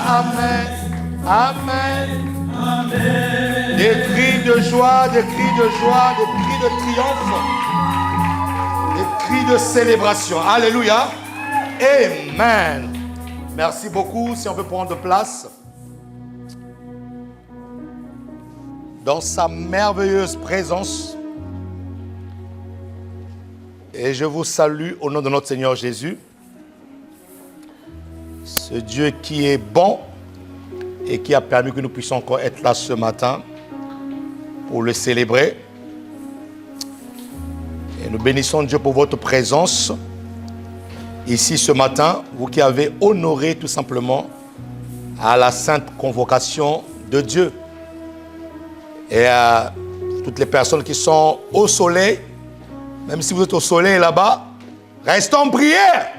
Amen. Amen. Des cris de joie, des cris de joie, des cris de triomphe, des cris de célébration. Alléluia. Amen. Merci beaucoup. Si on peut prendre place. Dans sa merveilleuse présence. Et je vous salue au nom de notre Seigneur Jésus. Ce Dieu qui est bon et qui a permis que nous puissions encore être là ce matin pour le célébrer. Et nous bénissons Dieu pour votre présence ici ce matin, vous qui avez honoré tout simplement à la sainte convocation de Dieu. Et à toutes les personnes qui sont au soleil, même si vous êtes au soleil là-bas, restons en prière.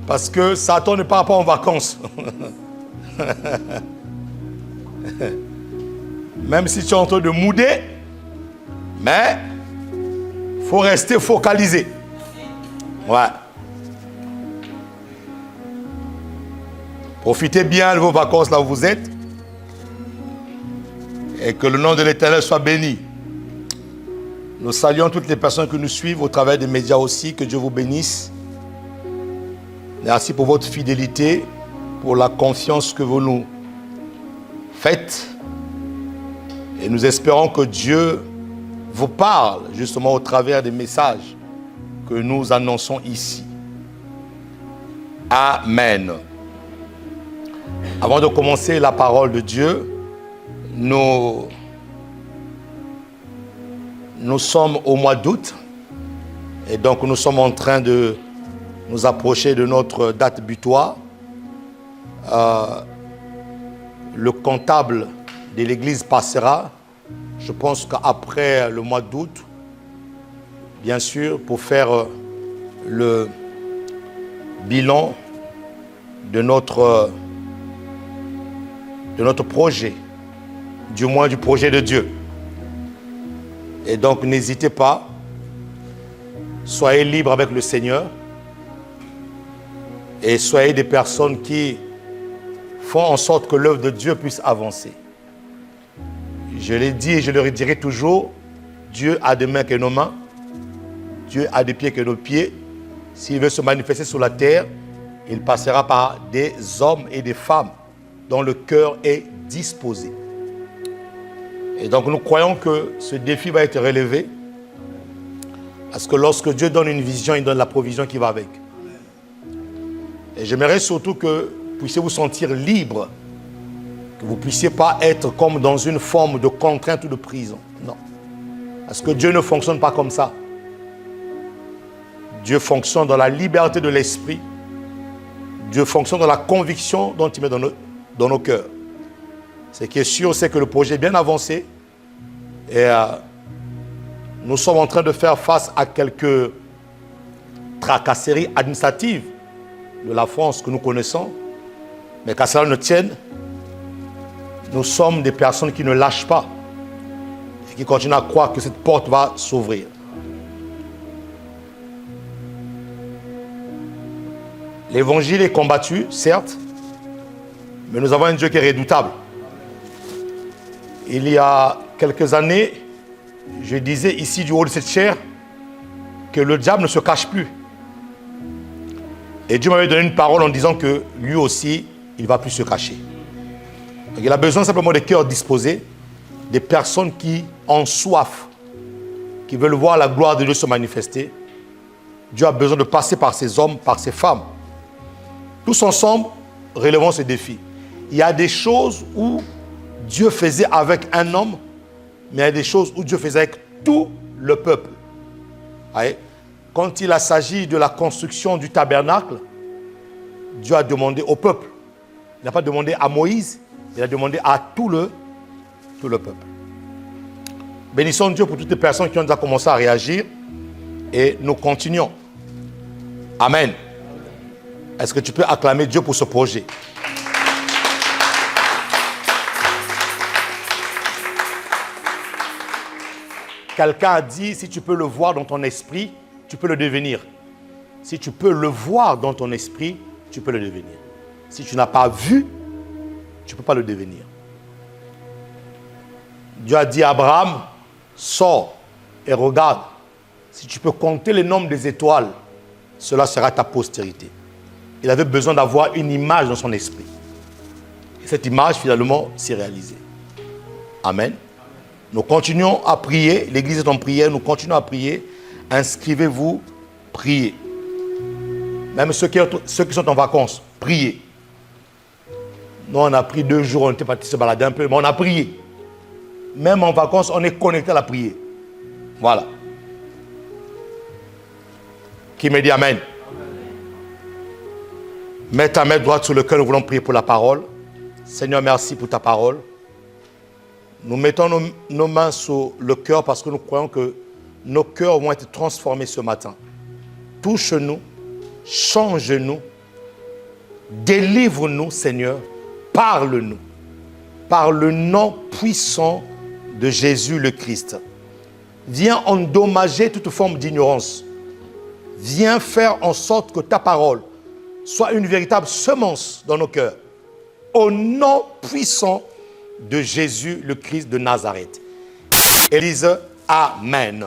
Parce que Satan ne part pas en vacances. Même si tu es en train de mouder, mais il faut rester focalisé. Ouais. Profitez bien de vos vacances là où vous êtes. Et que le nom de l'Éternel soit béni. Nous saluons toutes les personnes qui nous suivent au travers des médias aussi. Que Dieu vous bénisse. Merci pour votre fidélité, pour la confiance que vous nous faites. Et nous espérons que Dieu vous parle justement au travers des messages que nous annonçons ici. Amen. Avant de commencer la parole de Dieu, nous sommes au mois d'août et donc nous sommes en train de nous approcher de notre date butoir. Le comptable de l'église passera, je pense qu'après le mois d'août, bien sûr, pour faire le bilan de notre projet, du moins du projet de Dieu. Et donc n'hésitez pas, soyez libres avec le Seigneur et soyez des personnes qui font en sorte que l'œuvre de Dieu puisse avancer. Je l'ai dit et je le redirai toujours, Dieu a des mains que nos mains, Dieu a des pieds que nos pieds. S'il veut se manifester sur la terre, il passera par des hommes et des femmes dont le cœur est disposé. Et donc nous croyons que ce défi va être relevé. Parce que lorsque Dieu donne une vision, il donne la provision qui va avec. Et j'aimerais surtout que vous puissiez vous sentir libre. Que vous ne puissiez pas être comme dans une forme de contrainte ou de prison. Non. Parce que Dieu ne fonctionne pas comme ça. Dieu fonctionne dans la liberté de l'esprit. Dieu fonctionne dans la conviction dont il met dans nos cœurs. Ce qui est sûr, c'est que le projet est bien avancé. Et nous sommes en train de faire face à quelques tracasseries administratives de la France que nous connaissons. Mais qu'à cela ne tienne, nous sommes des personnes qui ne lâchent pas et qui continuent à croire que cette porte va s'ouvrir. L'évangile est combattu, certes, mais nous avons un Dieu qui est redoutable. Il y a quelques années, je disais ici du haut de cette chaire que le diable ne se cache plus. Et Dieu m'avait donné une parole en disant que lui aussi, il ne va plus se cacher. Donc, il a besoin simplement de cœurs disposés, des personnes qui ont soif, qui veulent voir la gloire de Dieu se manifester. Dieu a besoin de passer par ces hommes, par ces femmes. Tous ensemble, relevons ce défi. Il y a des choses où Dieu faisait avec un homme, mais il y a des choses où Dieu faisait avec tout le peuple. Voyez? Quand il s'agit de la construction du tabernacle, Dieu a demandé au peuple. Il n'a pas demandé à Moïse, il a demandé à tout le peuple. Bénissons Dieu pour toutes les personnes qui ont déjà commencé à réagir et nous continuons. Amen. Est-ce que tu peux acclamer Dieu pour ce projet? Quelqu'un a dit, si tu peux le voir dans ton esprit, tu peux le devenir. Si tu peux le voir dans ton esprit, tu peux le devenir. Si tu n'as pas vu, tu ne peux pas le devenir. Dieu a dit à Abraham, sors et regarde. Si tu peux compter le nombre des étoiles, cela sera ta postérité. Il avait besoin d'avoir une image dans son esprit. Et cette image, finalement, s'est réalisée. Amen. Nous continuons à prier. L'église est en prière. Nous continuons à prier. Inscrivez-vous, priez. Même ceux qui sont en vacances, priez. Nous, on a pris 2 jours, on était parti se balader un peu, mais on a prié. Même en vacances, on est connecté à la prière. Voilà. Qui me dit Amen? Mets ta main droite sur le cœur, nous voulons prier pour la parole. Seigneur, merci pour ta parole. Nous mettons nos mains sur le cœur parce que nous croyons que nos cœurs vont être transformés ce matin. Touche-nous, change-nous, délivre-nous, Seigneur, parle-nous. Par le nom puissant de Jésus le Christ. Viens endommager toute forme d'ignorance. Viens faire en sorte que ta parole soit une véritable semence dans nos cœurs. Au nom puissant de Jésus le Christ de Nazareth. Et disent Amen.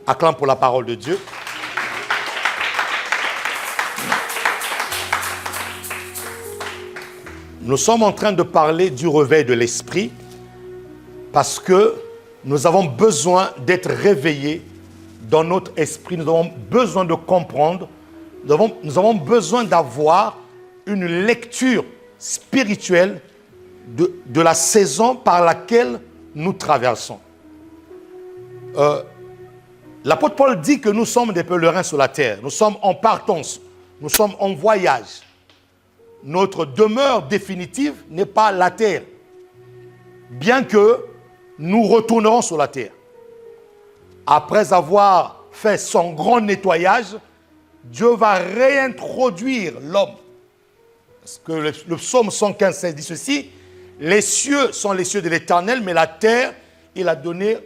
Acclame pour la parole de Dieu. Nous sommes en train de parler du réveil de l'esprit parce que nous avons besoin d'être réveillés dans notre esprit. Nous avons besoin de comprendre. Nous avons besoin d'avoir une lecture spirituelle de la saison par laquelle nous traversons. L'apôtre Paul dit que nous sommes des pèlerins sur la terre. Nous sommes en partance. Nous sommes en voyage. Notre demeure définitive n'est pas la terre. Bien que nous retournerons sur la terre. Après avoir fait son grand nettoyage, Dieu va réintroduire l'homme. Parce que le psaume 115 dit ceci, les cieux sont les cieux de l'Éternel, mais la terre, il a donné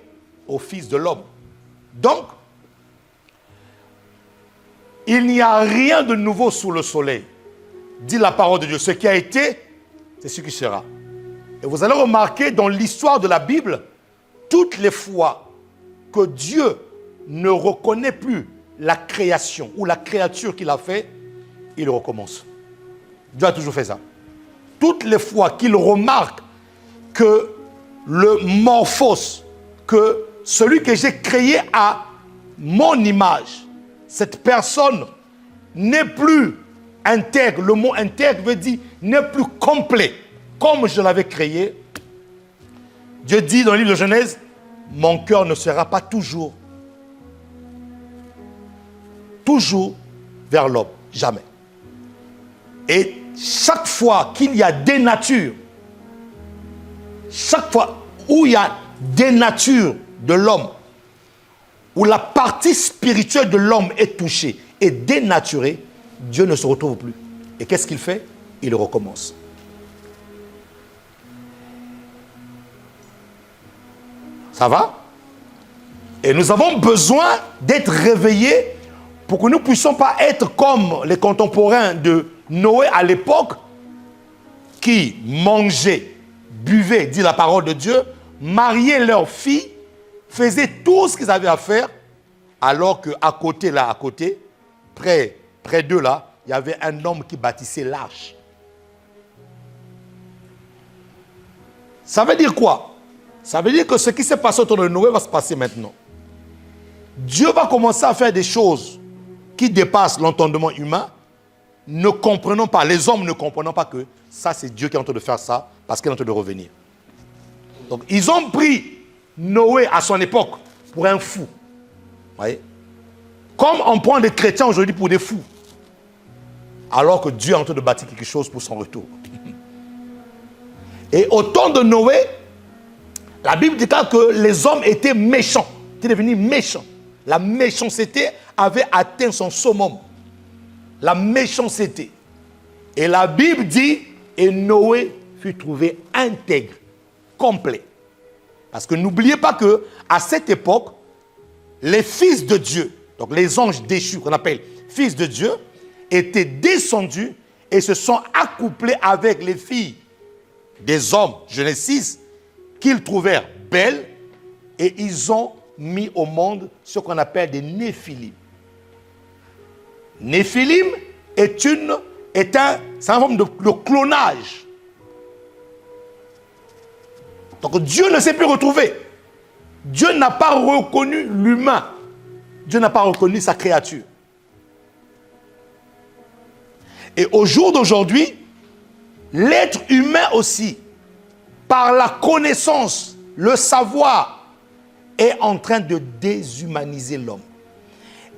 au Fils de l'homme. Donc, il n'y a rien de nouveau sous le soleil. Dit la parole de Dieu. Ce qui a été, c'est ce qui sera. Et vous allez remarquer dans l'histoire de la Bible, toutes les fois que Dieu ne reconnaît plus la création ou la créature qu'il a fait, il recommence. Dieu a toujours fait ça. Toutes les fois qu'il remarque que le morphos, que celui que j'ai créé à mon image, cette personne n'est plus intègre. Le mot intègre veut dire n'est plus complet comme je l'avais créé. Dieu dit dans le livre de Genèse, mon cœur ne sera pas toujours vers l'homme, jamais. Et chaque fois qu'il y a des natures, chaque fois où il y a des natures de l'homme, où la partie spirituelle de l'homme est touchée et dénaturée, Dieu ne se retrouve plus. Et qu'est-ce qu'il fait? Il recommence. Ça va? Et nous avons besoin d'être réveillés pour que nous ne puissions pas être comme les contemporains de Noé à l'époque qui mangeaient, buvaient, dit la parole de Dieu, mariaient leurs filles, faisaient tout ce qu'ils avaient à faire, alors qu'à côté, près d'eux là, il y avait un homme qui bâtissait l'arche. Ça veut dire quoi? Ça veut dire que ce qui s'est passé autour de Noé va se passer maintenant. Dieu va commencer à faire des choses qui dépassent l'entendement humain. Ne comprenons pas, les hommes ne comprenons pas que ça c'est Dieu qui est en train de faire ça parce qu'il est en train de revenir. Donc ils ont pris Noé à son époque pour un fou. Vous voyez? Comme on prend des chrétiens aujourd'hui pour des fous. Alors que Dieu est en train de bâtir quelque chose pour son retour. Et au temps de Noé, la Bible dit que les hommes étaient méchants, étaient devenus méchants. La méchanceté avait atteint son summum. La méchanceté. Et la Bible dit, et Noé fut trouvé intègre, complet. Parce que n'oubliez pas qu'à cette époque, les fils de Dieu, donc les anges déchus qu'on appelle fils de Dieu, étaient descendus et se sont accouplés avec les filles des hommes, Genèse 6, qu'ils trouvèrent belles, et ils ont mis au monde ce qu'on appelle des Néphilim. Néphilim c'est une forme de clonage. Donc Dieu ne s'est plus retrouvé. Dieu n'a pas reconnu l'humain. Dieu n'a pas reconnu sa créature. Et au jour d'aujourd'hui, l'être humain aussi, par la connaissance, le savoir, est en train de déshumaniser l'homme.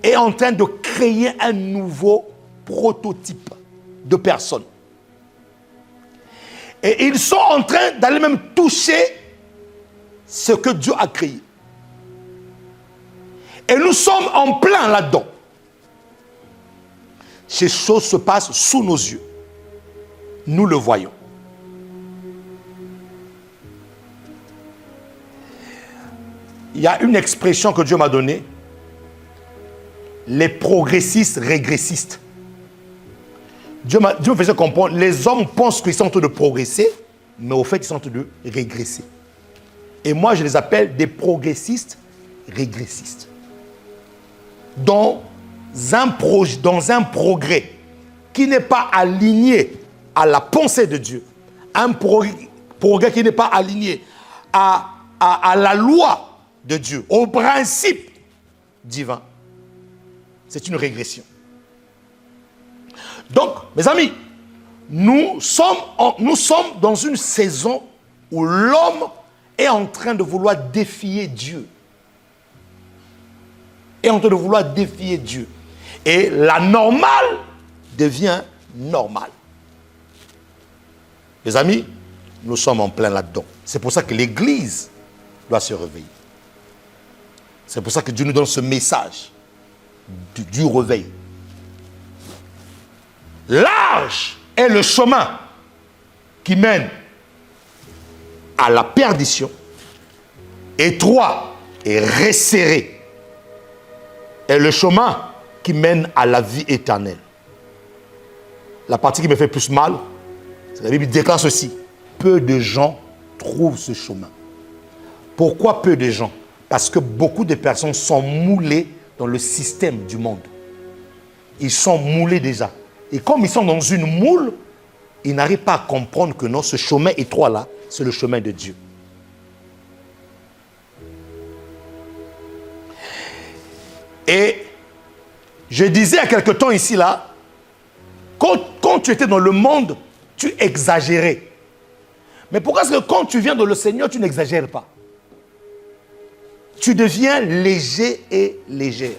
Est en train de créer un nouveau prototype de personne. Et ils sont en train d'aller même toucher ce que Dieu a créé. Et nous sommes en plein là-dedans. Ces choses se passent sous nos yeux. Nous le voyons. Il y a une expression que Dieu m'a donnée. Les progressistes régressistes. Dieu me faisait comprendre, les hommes pensent qu'ils sont en train de progresser, mais au fait, ils sont en train de régresser. Et moi, je les appelle des progressistes régressistes. Dans un progrès qui n'est pas aligné à la pensée de Dieu, un progrès qui n'est pas aligné à la loi de Dieu, au principe divin, c'est une régression. Donc, mes amis, nous sommes dans une saison où l'homme est en train de vouloir défier Dieu. Est en train de vouloir défier Dieu. Et la normale devient normale. Les amis, nous sommes en plein là-dedans. C'est pour ça que l'Église doit se réveiller. C'est pour ça que Dieu nous donne ce message du réveil. Large est le chemin qui mène à la perdition. Étroit et resserré est le chemin qui mène à la vie éternelle. La partie qui me fait plus mal, c'est que la Bible déclare ceci. Peu de gens trouvent ce chemin. Pourquoi peu de gens? Parce que beaucoup de personnes sont moulées dans le système du monde. Ils sont moulés déjà. Et comme ils sont dans une moule, ils n'arrivent pas à comprendre que non, ce chemin étroit-là, c'est le chemin de Dieu. Et je disais il y a quelque temps ici, là, quand tu étais dans le monde, tu exagérais. Mais pourquoi est-ce que quand tu viens dans le Seigneur, tu n'exagères pas? Tu deviens léger et légère.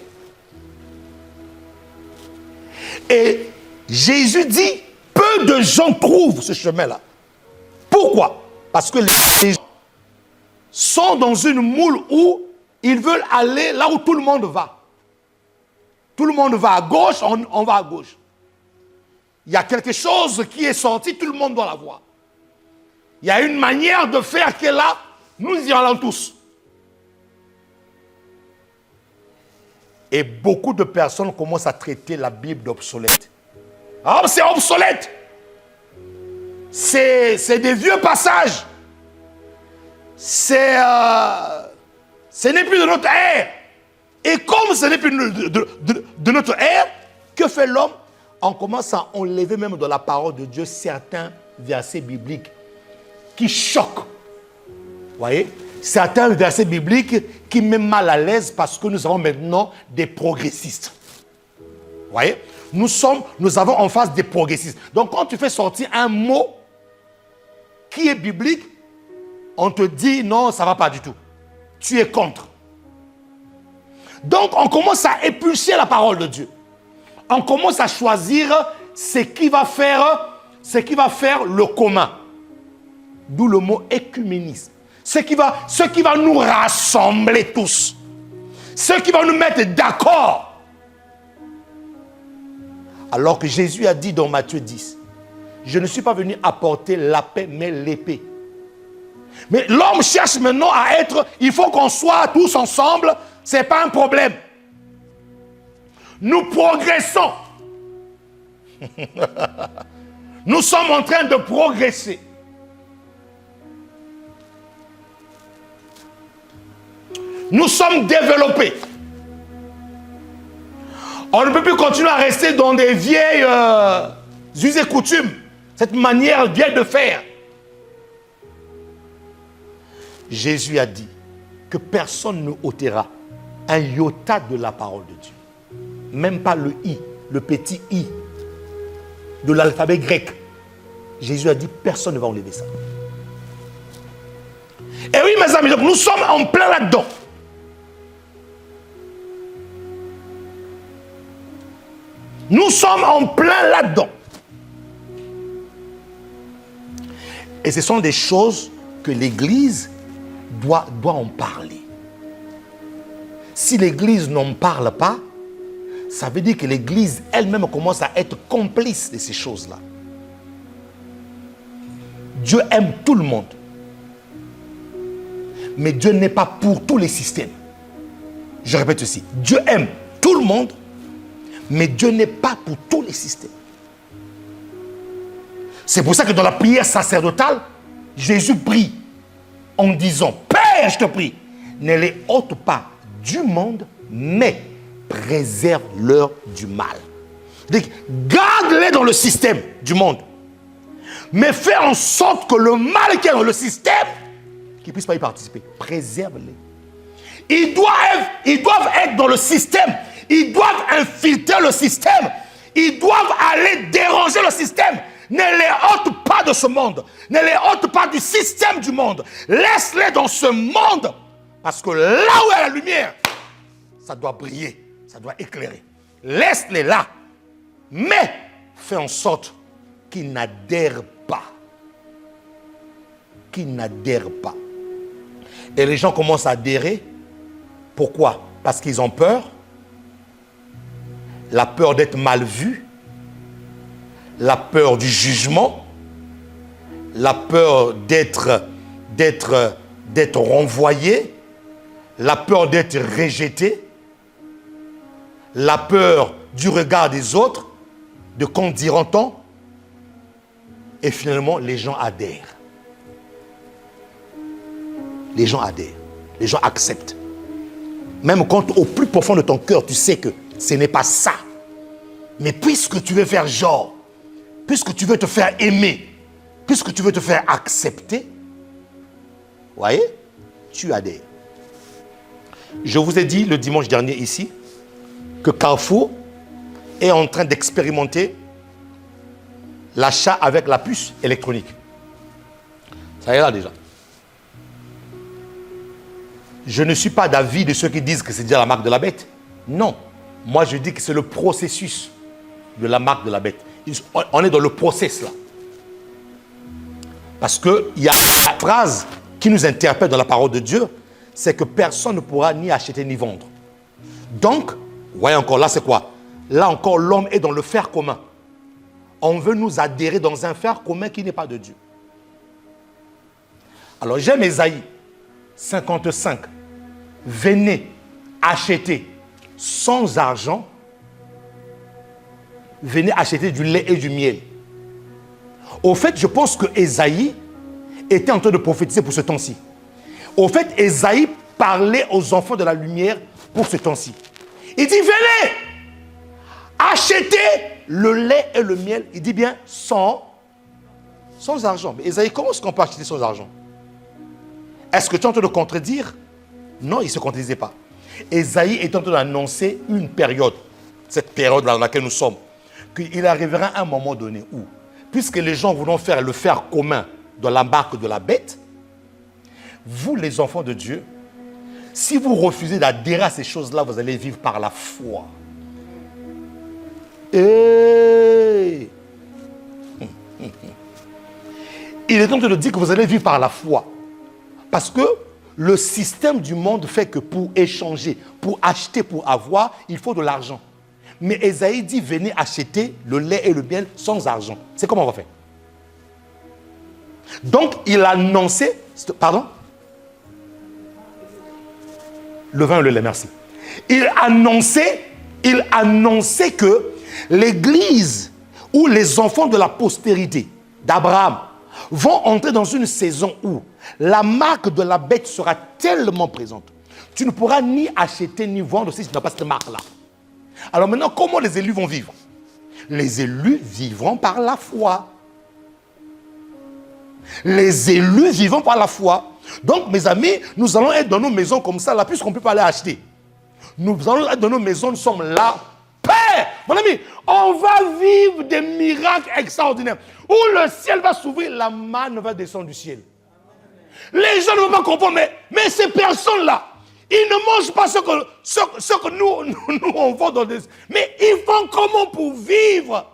Et Jésus dit, peu de gens trouvent ce chemin-là. Pourquoi? Parce que les gens sont dans une moule où ils veulent aller là où tout le monde va. Tout le monde va à gauche, on va à gauche. Il y a quelque chose qui est sorti, tout le monde doit la voir. Il y a une manière de faire qui est là, nous y allons tous. Et beaucoup de personnes commencent à traiter la Bible d'obsolète. Ah, c'est obsolète. C'est des vieux passages. Ce n'est plus de notre ère. Et comme ce n'est plus de notre ère, que fait l'homme? On commence à enlever même dans la parole de Dieu certains versets bibliques qui choquent. Vous voyez? Certains versets bibliques qui mettent mal à l'aise parce que nous avons maintenant des progressistes. Vous voyez? Nous avons en face des progressistes. Donc quand tu fais sortir un mot qui est biblique, on te dit non, ça ne va pas du tout. Tu es contre. Donc on commence à épulcher la parole de Dieu. On commence à choisir ce qui va faire le commun. D'où le mot écuménisme. Ce qui va nous rassembler tous. Ce qui va nous mettre d'accord. Alors que Jésus a dit dans Matthieu 10, je ne suis pas venu apporter la paix, mais l'épée. Mais l'homme cherche maintenant à être, il faut qu'on soit tous ensemble, ce n'est pas un problème. Nous progressons. Nous sommes en train de progresser. Nous sommes développés. On ne peut plus continuer à rester dans des vieilles us et coutumes. Cette manière vieille de faire. Jésus a dit que personne ne ôtera un iota de la parole de Dieu. Même pas le i, le petit i de l'alphabet grec. Jésus a dit personne ne va enlever ça. Et oui, mes amis, donc nous sommes en plein là-dedans. Nous sommes en plein là-dedans. Et ce sont des choses que l'Église doit en parler. Si l'Église n'en parle pas, ça veut dire que l'Église elle-même commence à être complice de ces choses-là. Dieu aime tout le monde. Mais Dieu n'est pas pour tous les systèmes. Je répète ceci. Dieu aime tout le monde, mais Dieu n'est pas pour tous les systèmes. C'est pour ça que dans la prière sacerdotale, Jésus prie en disant, Père, je te prie, ne les ôte pas du monde, mais préserve-leur du mal. Garde-les dans le système du monde, mais fais en sorte que le mal qui est dans le système, qu'ils ne puissent pas y participer. Préserve-les. Ils doivent être dans le système. Ils doivent infiltrer le système. Ils doivent aller déranger le système. Ne les ôte pas de ce monde. Ne les ôte pas du système du monde. Laisse-les dans ce monde. Parce que là où est la lumière, ça doit briller. Ça doit éclairer. Laisse-les là. Mais fais en sorte qu'ils n'adhèrent pas. Qu'ils n'adhèrent pas. Et les gens commencent à adhérer. Pourquoi? Parce qu'ils ont peur. La peur d'être mal vus. La peur du jugement. La peur d'être renvoyé. La peur d'être rejeté. La peur du regard des autres. De qu'en dira-t-on? Et finalement, les gens adhèrent. Les gens adhèrent. Les gens acceptent. Même quand au plus profond de ton cœur, tu sais que ce n'est pas ça. Mais puisque tu veux faire genre, puisque tu veux te faire aimer, puisque tu veux te faire accepter, voyez, tu adhères. Je vous ai dit le dimanche dernier ici que Carrefour est en train d'expérimenter l'achat avec la puce électronique. Ça y est là déjà. Je ne suis pas d'avis de ceux qui disent que c'est déjà la marque de la bête. Non. Moi, je dis que c'est le processus de la marque de la bête. On est dans le process là. Parce qu'il y a une phrase qui nous interpelle dans la parole de Dieu, c'est que personne ne pourra ni acheter ni vendre. Donc, voyez encore, là c'est quoi? Là encore, l'homme est dans le faire commun. On veut nous adhérer dans un faire commun qui n'est pas de Dieu. Alors, j'aime Ésaïe 55. Venez acheter sans argent. Venez acheter du lait et du miel. Au fait, je pense que Ésaïe était en train de prophétiser pour ce temps-ci. Au fait, Ésaïe parlait aux enfants de la lumière pour ce temps-ci. Il dit, venez acheter le lait et le miel. Il dit bien sans argent. Mais Ésaïe, comment est-ce qu'on peut acheter sans argent? Est-ce que tu es en train de contredire? Non, il ne se contredisait pas. Ésaïe est en train d'annoncer une période, cette période dans laquelle nous sommes, qu'il arrivera un moment donné où, puisque les gens voudront faire le faire commun dans la marque de la bête, vous les enfants de Dieu, si vous refusez d'adhérer à ces choses-là, vous allez vivre par la foi. Il est en train de dire que vous allez vivre par la foi. Parce que le système du monde fait que pour échanger, pour acheter, pour avoir, il faut de l'argent. Mais Ésaïe dit, venez acheter le lait et le miel sans argent. C'est comment on va faire? Donc, il a annoncé... Pardon? Le vin et le lait, merci. Il annonçait que l'Église, où les enfants de la postérité d'Abraham vont entrer dans une saison où la marque de la bête sera tellement présente. Tu ne pourras ni acheter ni vendre si tu n'as pas cette marque-là. Alors maintenant, comment les élus vont vivre? Les élus vivront par la foi. Les élus vivront par la foi. Donc, mes amis, nous allons être dans nos maisons comme ça, là, puisqu'on ne peut pas aller acheter. Nous allons être dans nos maisons, nous sommes là. Père, mon ami, on va vivre des miracles extraordinaires. Où le ciel va s'ouvrir, la manne va descendre du ciel. Les gens ne vont pas comprendre, mais ces personnes-là, ils ne mangent pas ce que nous on vend dans des... Mais ils font comment pour vivre?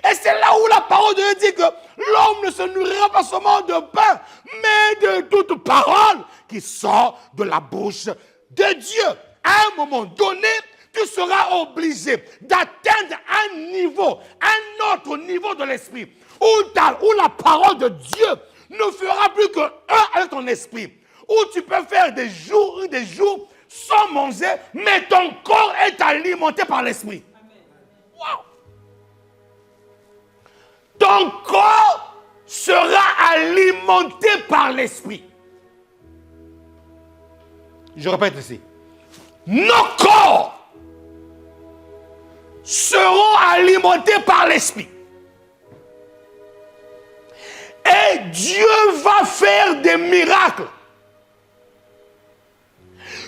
Et c'est là où la parole de Dieu dit que l'homme ne se nourrira pas seulement de pain, mais de toute parole qui sort de la bouche de Dieu. À un moment donné, tu seras obligé d'atteindre un niveau, un autre niveau de l'esprit, où la parole de Dieu ne fera plus que un avec ton esprit, où tu peux faire des jours sans manger, mais ton corps est alimenté par l'esprit. Wow. Ton corps sera alimenté par l'esprit. Je répète ici. Nos corps seront alimentés par l'esprit. Et Dieu va faire des miracles.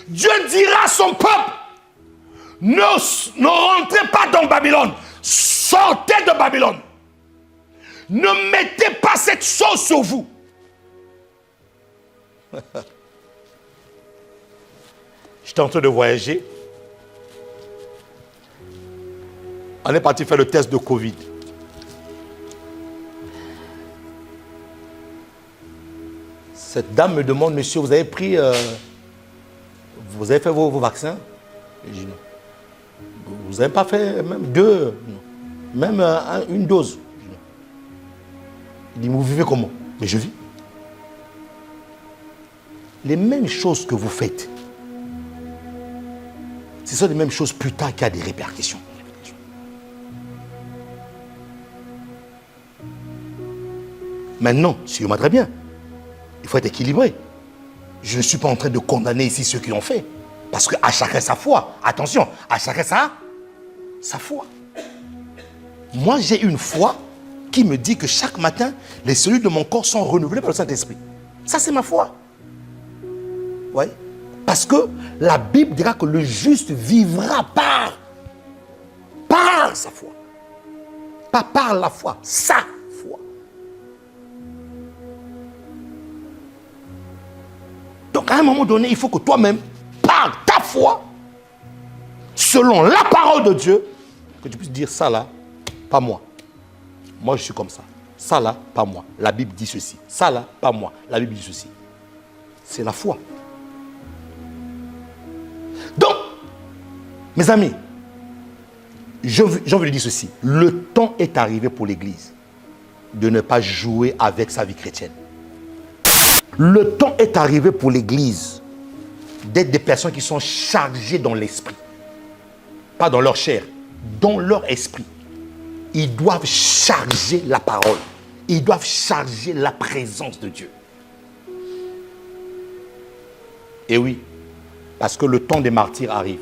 Dieu dira à son peuple, ne rentrez pas dans Babylone, sortez de Babylone. Ne mettez pas cette chose sur vous. J'étais en train de voyager. On est parti faire le test de Covid. Cette dame me demande, monsieur, vous avez pris... vous avez fait vos vaccins? Je dis non. Vous n'avez pas fait même 2, non. Même une dose? Je dis non. Il dit, mais vous vivez comment? Mais je vis. Les mêmes choses que vous faites, ce sont les mêmes choses plus tard qui a des répercussions. Maintenant, suivez-moi très bien. Il faut être équilibré. Je ne suis pas en train de condamner ici ceux qui l'ont fait. Parce qu'à chacun sa foi. Attention, à chacun sa foi. Moi, j'ai une foi qui me dit que chaque matin, les cellules de mon corps sont renouvelées par le Saint-Esprit. Ça, c'est ma foi. Oui. Parce que la Bible dira que le juste vivra par sa foi. Pas par la foi, sa foi. Donc à un moment donné, il faut que toi-même, par ta foi, selon la parole de Dieu, que tu puisses dire ça là, pas moi. Moi je suis comme ça. Ça là, pas moi. La Bible dit ceci. Ça là, pas moi. La Bible dit ceci. C'est la foi. Donc, mes amis, j'ai envie de dire ceci. Le temps est arrivé pour l'Église de ne pas jouer avec sa vie chrétienne. Le temps est arrivé pour l'Église d'être des personnes qui sont chargées dans l'esprit. Pas dans leur chair, dans leur esprit. Ils doivent charger la parole. Ils doivent charger la présence de Dieu. Et oui, parce que le temps des martyrs arrive.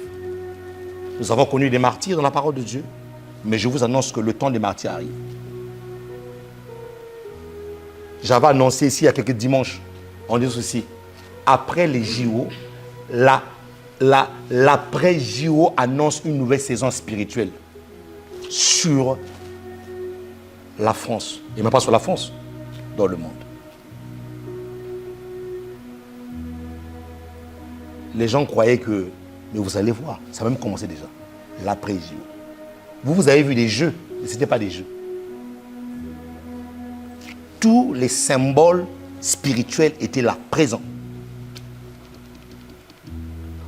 Nous avons connu des martyrs dans la parole de Dieu, mais je vous annonce que le temps des martyrs arrive. J'avais annoncé ici il y a quelques dimanches, on dit ceci, après les JO, l'après-JO annonce une nouvelle saison spirituelle sur la France, et même pas sur la France, dans le monde. Les gens croyaient que, mais vous allez voir, ça a même commencé déjà, l'après-JO. Vous avez vu des jeux, mais ce n'était pas des jeux. Tous les symboles spirituels étaient là, présents.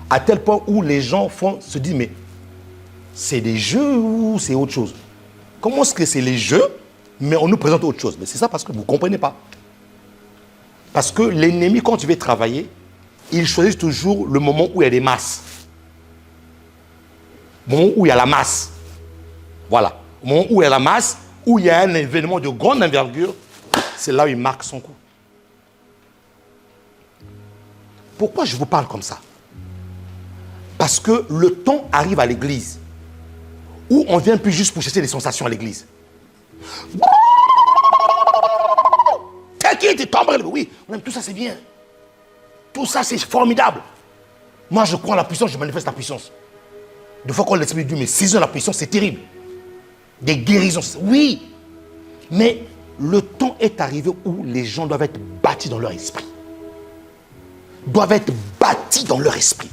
À tel point où les gens se disent, mais c'est des jeux ou c'est autre chose? Comment est-ce que c'est les jeux, mais on nous présente autre chose? Mais c'est ça parce que vous ne comprenez pas. Parce que l'ennemi, quand tu veux travailler, il choisit toujours le moment où il y a des masses. Le moment où il y a la masse. Voilà. Au moment où il y a la masse, où il y a un événement de grande envergure, c'est là où il marque son coup. Pourquoi je vous parle comme ça? Parce que le temps arrive à l'église où on ne vient plus juste pour chercher des sensations à l'église. Oui, tout ça c'est bien. Tout ça c'est formidable. Moi je crois en la puissance, je manifeste la puissance. Des fois quand l'Esprit de Dieu me saisit la puissance, c'est terrible. Des guérisons, oui. Mais le temps est arrivé où les gens doivent être bâtis dans leur esprit. Doivent être bâtis dans leur esprit.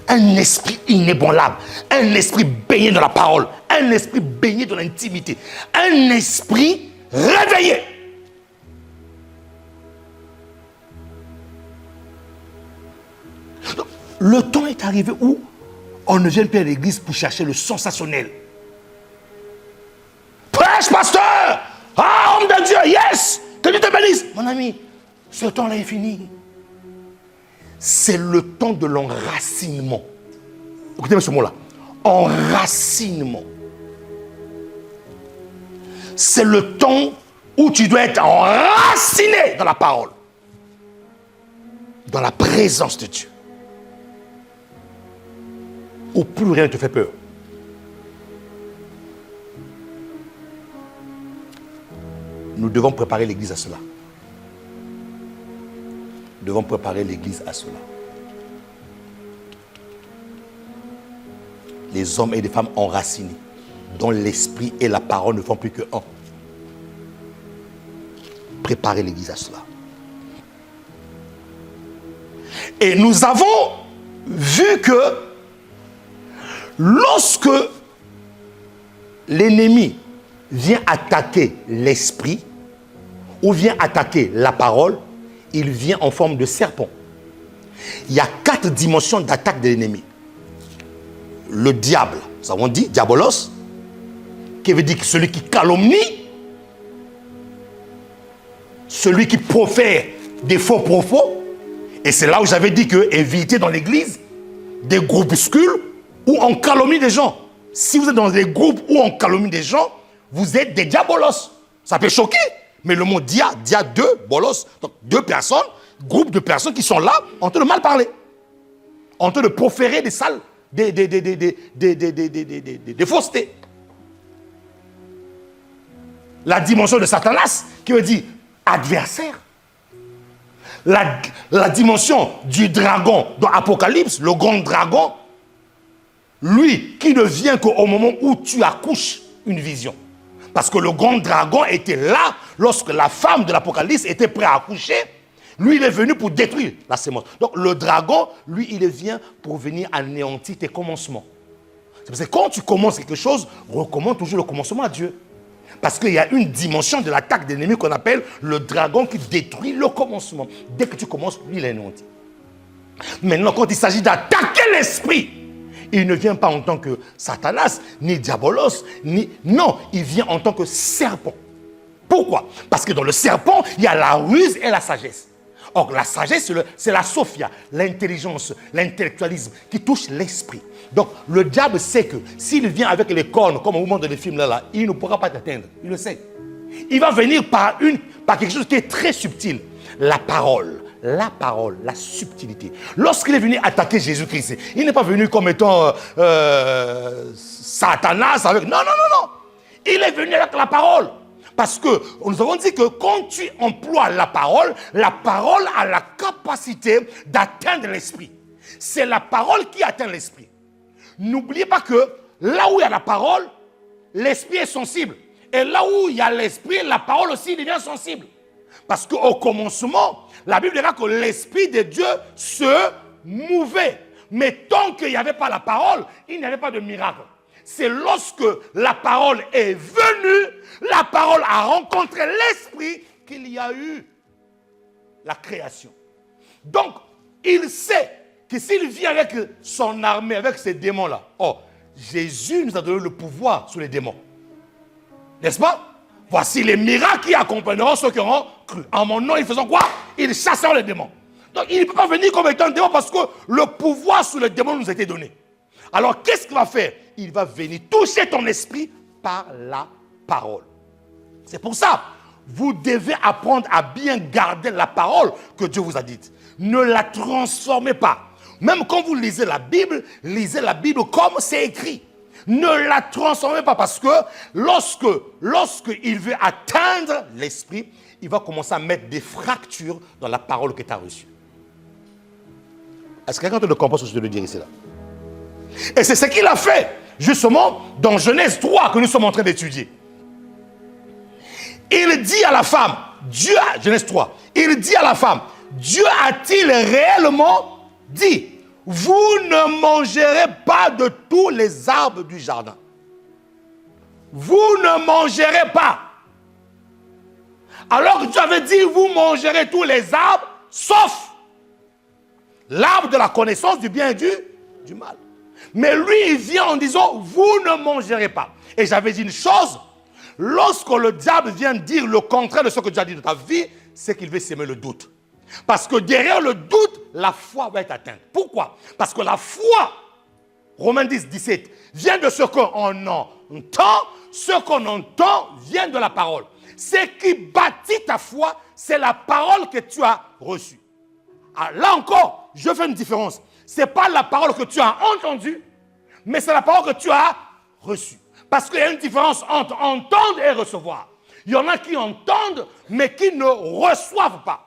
Un esprit inébranlable, un esprit baigné dans la parole, un esprit baigné dans l'intimité, un esprit réveillé. Donc, le temps est arrivé où on ne vient plus à l'église pour chercher le sensationnel. Prêche, pasteur! Ah, homme de Dieu, yes! Que Dieu te bénisse! Mon ami, ce temps-là est fini. C'est le temps de l'enracinement. Écoutez-moi ce mot-là. Enracinement. C'est le temps où tu dois être enraciné dans la parole. Dans la présence de Dieu. Où plus rien ne te fait peur. Nous devons préparer l'église à cela. Nous devons préparer l'église à cela. Les hommes et les femmes enracinés, dont l'esprit et la parole ne font plus que un. Préparer l'église à cela. Et nous avons vu que lorsque l'ennemi vient attaquer l'esprit ou vient attaquer la parole, il vient en forme de serpent. Il y a 4 dimensions d'attaque de l'ennemi. Le diable, nous avons dit, diabolos, qui veut dire celui qui calomnie, celui qui profère des faux propos. Et c'est là où j'avais dit que évitez dans l'église des groupuscules où on calomnie des gens. Si vous êtes dans des groupes où on calomnie des gens, vous êtes des diabolos. Ça peut choquer, mais le mot dia, deux, bolos, donc 2 personnes, groupe de personnes qui sont là en train de mal parler, en train de proférer des sales, des faussetés. La dimension de Satanas, qui veut dire adversaire. La dimension du dragon dans Apocalypse, le grand dragon, lui qui ne vient qu'au moment où tu accouches une vision. Parce que le grand dragon était là lorsque la femme de l'Apocalypse était prête à accoucher. Lui, il est venu pour détruire la sémence. Donc le dragon, lui, il vient pour venir anéantir tes commencements. C'est parce que quand tu commences quelque chose, recommande toujours le commencement à Dieu. Parce qu'il y a une dimension de l'attaque de l'ennemi qu'on appelle le dragon qui détruit le commencement. Dès que tu commences, lui, il est anéanti. Maintenant, quand il s'agit d'attaquer l'esprit, il ne vient pas en tant que Satanas, ni Diabolos, ni... Non, il vient en tant que serpent. Pourquoi? Parce que dans le serpent, il y a la ruse et la sagesse. Or, la sagesse, c'est la sophia, l'intelligence, l'intellectualisme qui touche l'esprit. Donc, le diable sait que s'il vient avec les cornes, comme au moment de les films là, il ne pourra pas t'atteindre. Il le sait. Il va venir par quelque chose qui est très subtil. La parole, la subtilité. Lorsqu'il est venu attaquer Jésus-Christ, il n'est pas venu comme étant Satanas avec... Non. Il est venu avec la parole. Parce que nous avons dit que quand tu emploies la parole a la capacité d'atteindre l'esprit. C'est la parole qui atteint l'esprit. N'oubliez pas que là où il y a la parole, l'esprit est sensible. Et là où il y a l'esprit, la parole aussi devient sensible. Parce qu'au commencement, la Bible dira que l'esprit de Dieu se mouvait. Mais tant qu'il n'y avait pas la parole, il n'y avait pas de miracle. C'est lorsque la parole est venue, la parole a rencontré l'esprit qu'il y a eu la création. Donc, il sait que s'il vient avec son armée, avec ces démons-là, Jésus nous a donné le pouvoir sur les démons. N'est-ce pas? Voici les miracles qui accompagneront ceux qui auront cru. En mon nom, ils faisaient quoi? Ils chasseront les démons. Donc, il ne peut pas venir comme étant un démon parce que le pouvoir sur les démons nous a été donné. Alors, qu'est-ce qu'il va faire? Il va venir toucher ton esprit par la parole. C'est pour ça, vous devez apprendre à bien garder la parole que Dieu vous a dite. Ne la transformez pas. Même quand vous lisez la Bible comme c'est écrit. Ne la transformez pas parce que lorsqu'il veut atteindre l'esprit, il va commencer à mettre des fractures dans la parole que tu as reçue. Est-ce que quelqu'un te le comprend ce que je te le dire ici là? Et c'est ce qu'il a fait, justement, dans Genèse 3 que nous sommes en train d'étudier. Il dit à la femme, Genèse 3, il dit à la femme, Dieu a-t-il réellement dit, vous ne mangerez pas de tous les arbres du jardin. Vous ne mangerez pas. Alors que Dieu avait dit, vous mangerez tous les arbres, sauf l'arbre de la connaissance du bien et du mal. Mais lui, il vient en disant, vous ne mangerez pas. Et j'avais dit une chose, lorsque le diable vient dire le contraire de ce que Dieu a dit de ta vie, c'est qu'il veut s'aimer le doute. Parce que derrière le doute, la foi va être atteinte. Pourquoi? Parce que la foi, Romains 10, 17, vient de ce qu'on entend. Ce qu'on entend vient de la parole. Ce qui bâtit ta foi, c'est la parole que tu as reçue. Alors là encore, je fais une différence. Ce n'est pas la parole que tu as entendue, mais c'est la parole que tu as reçue. Parce qu'il y a une différence entre entendre et recevoir. Il y en a qui entendent, mais qui ne reçoivent pas.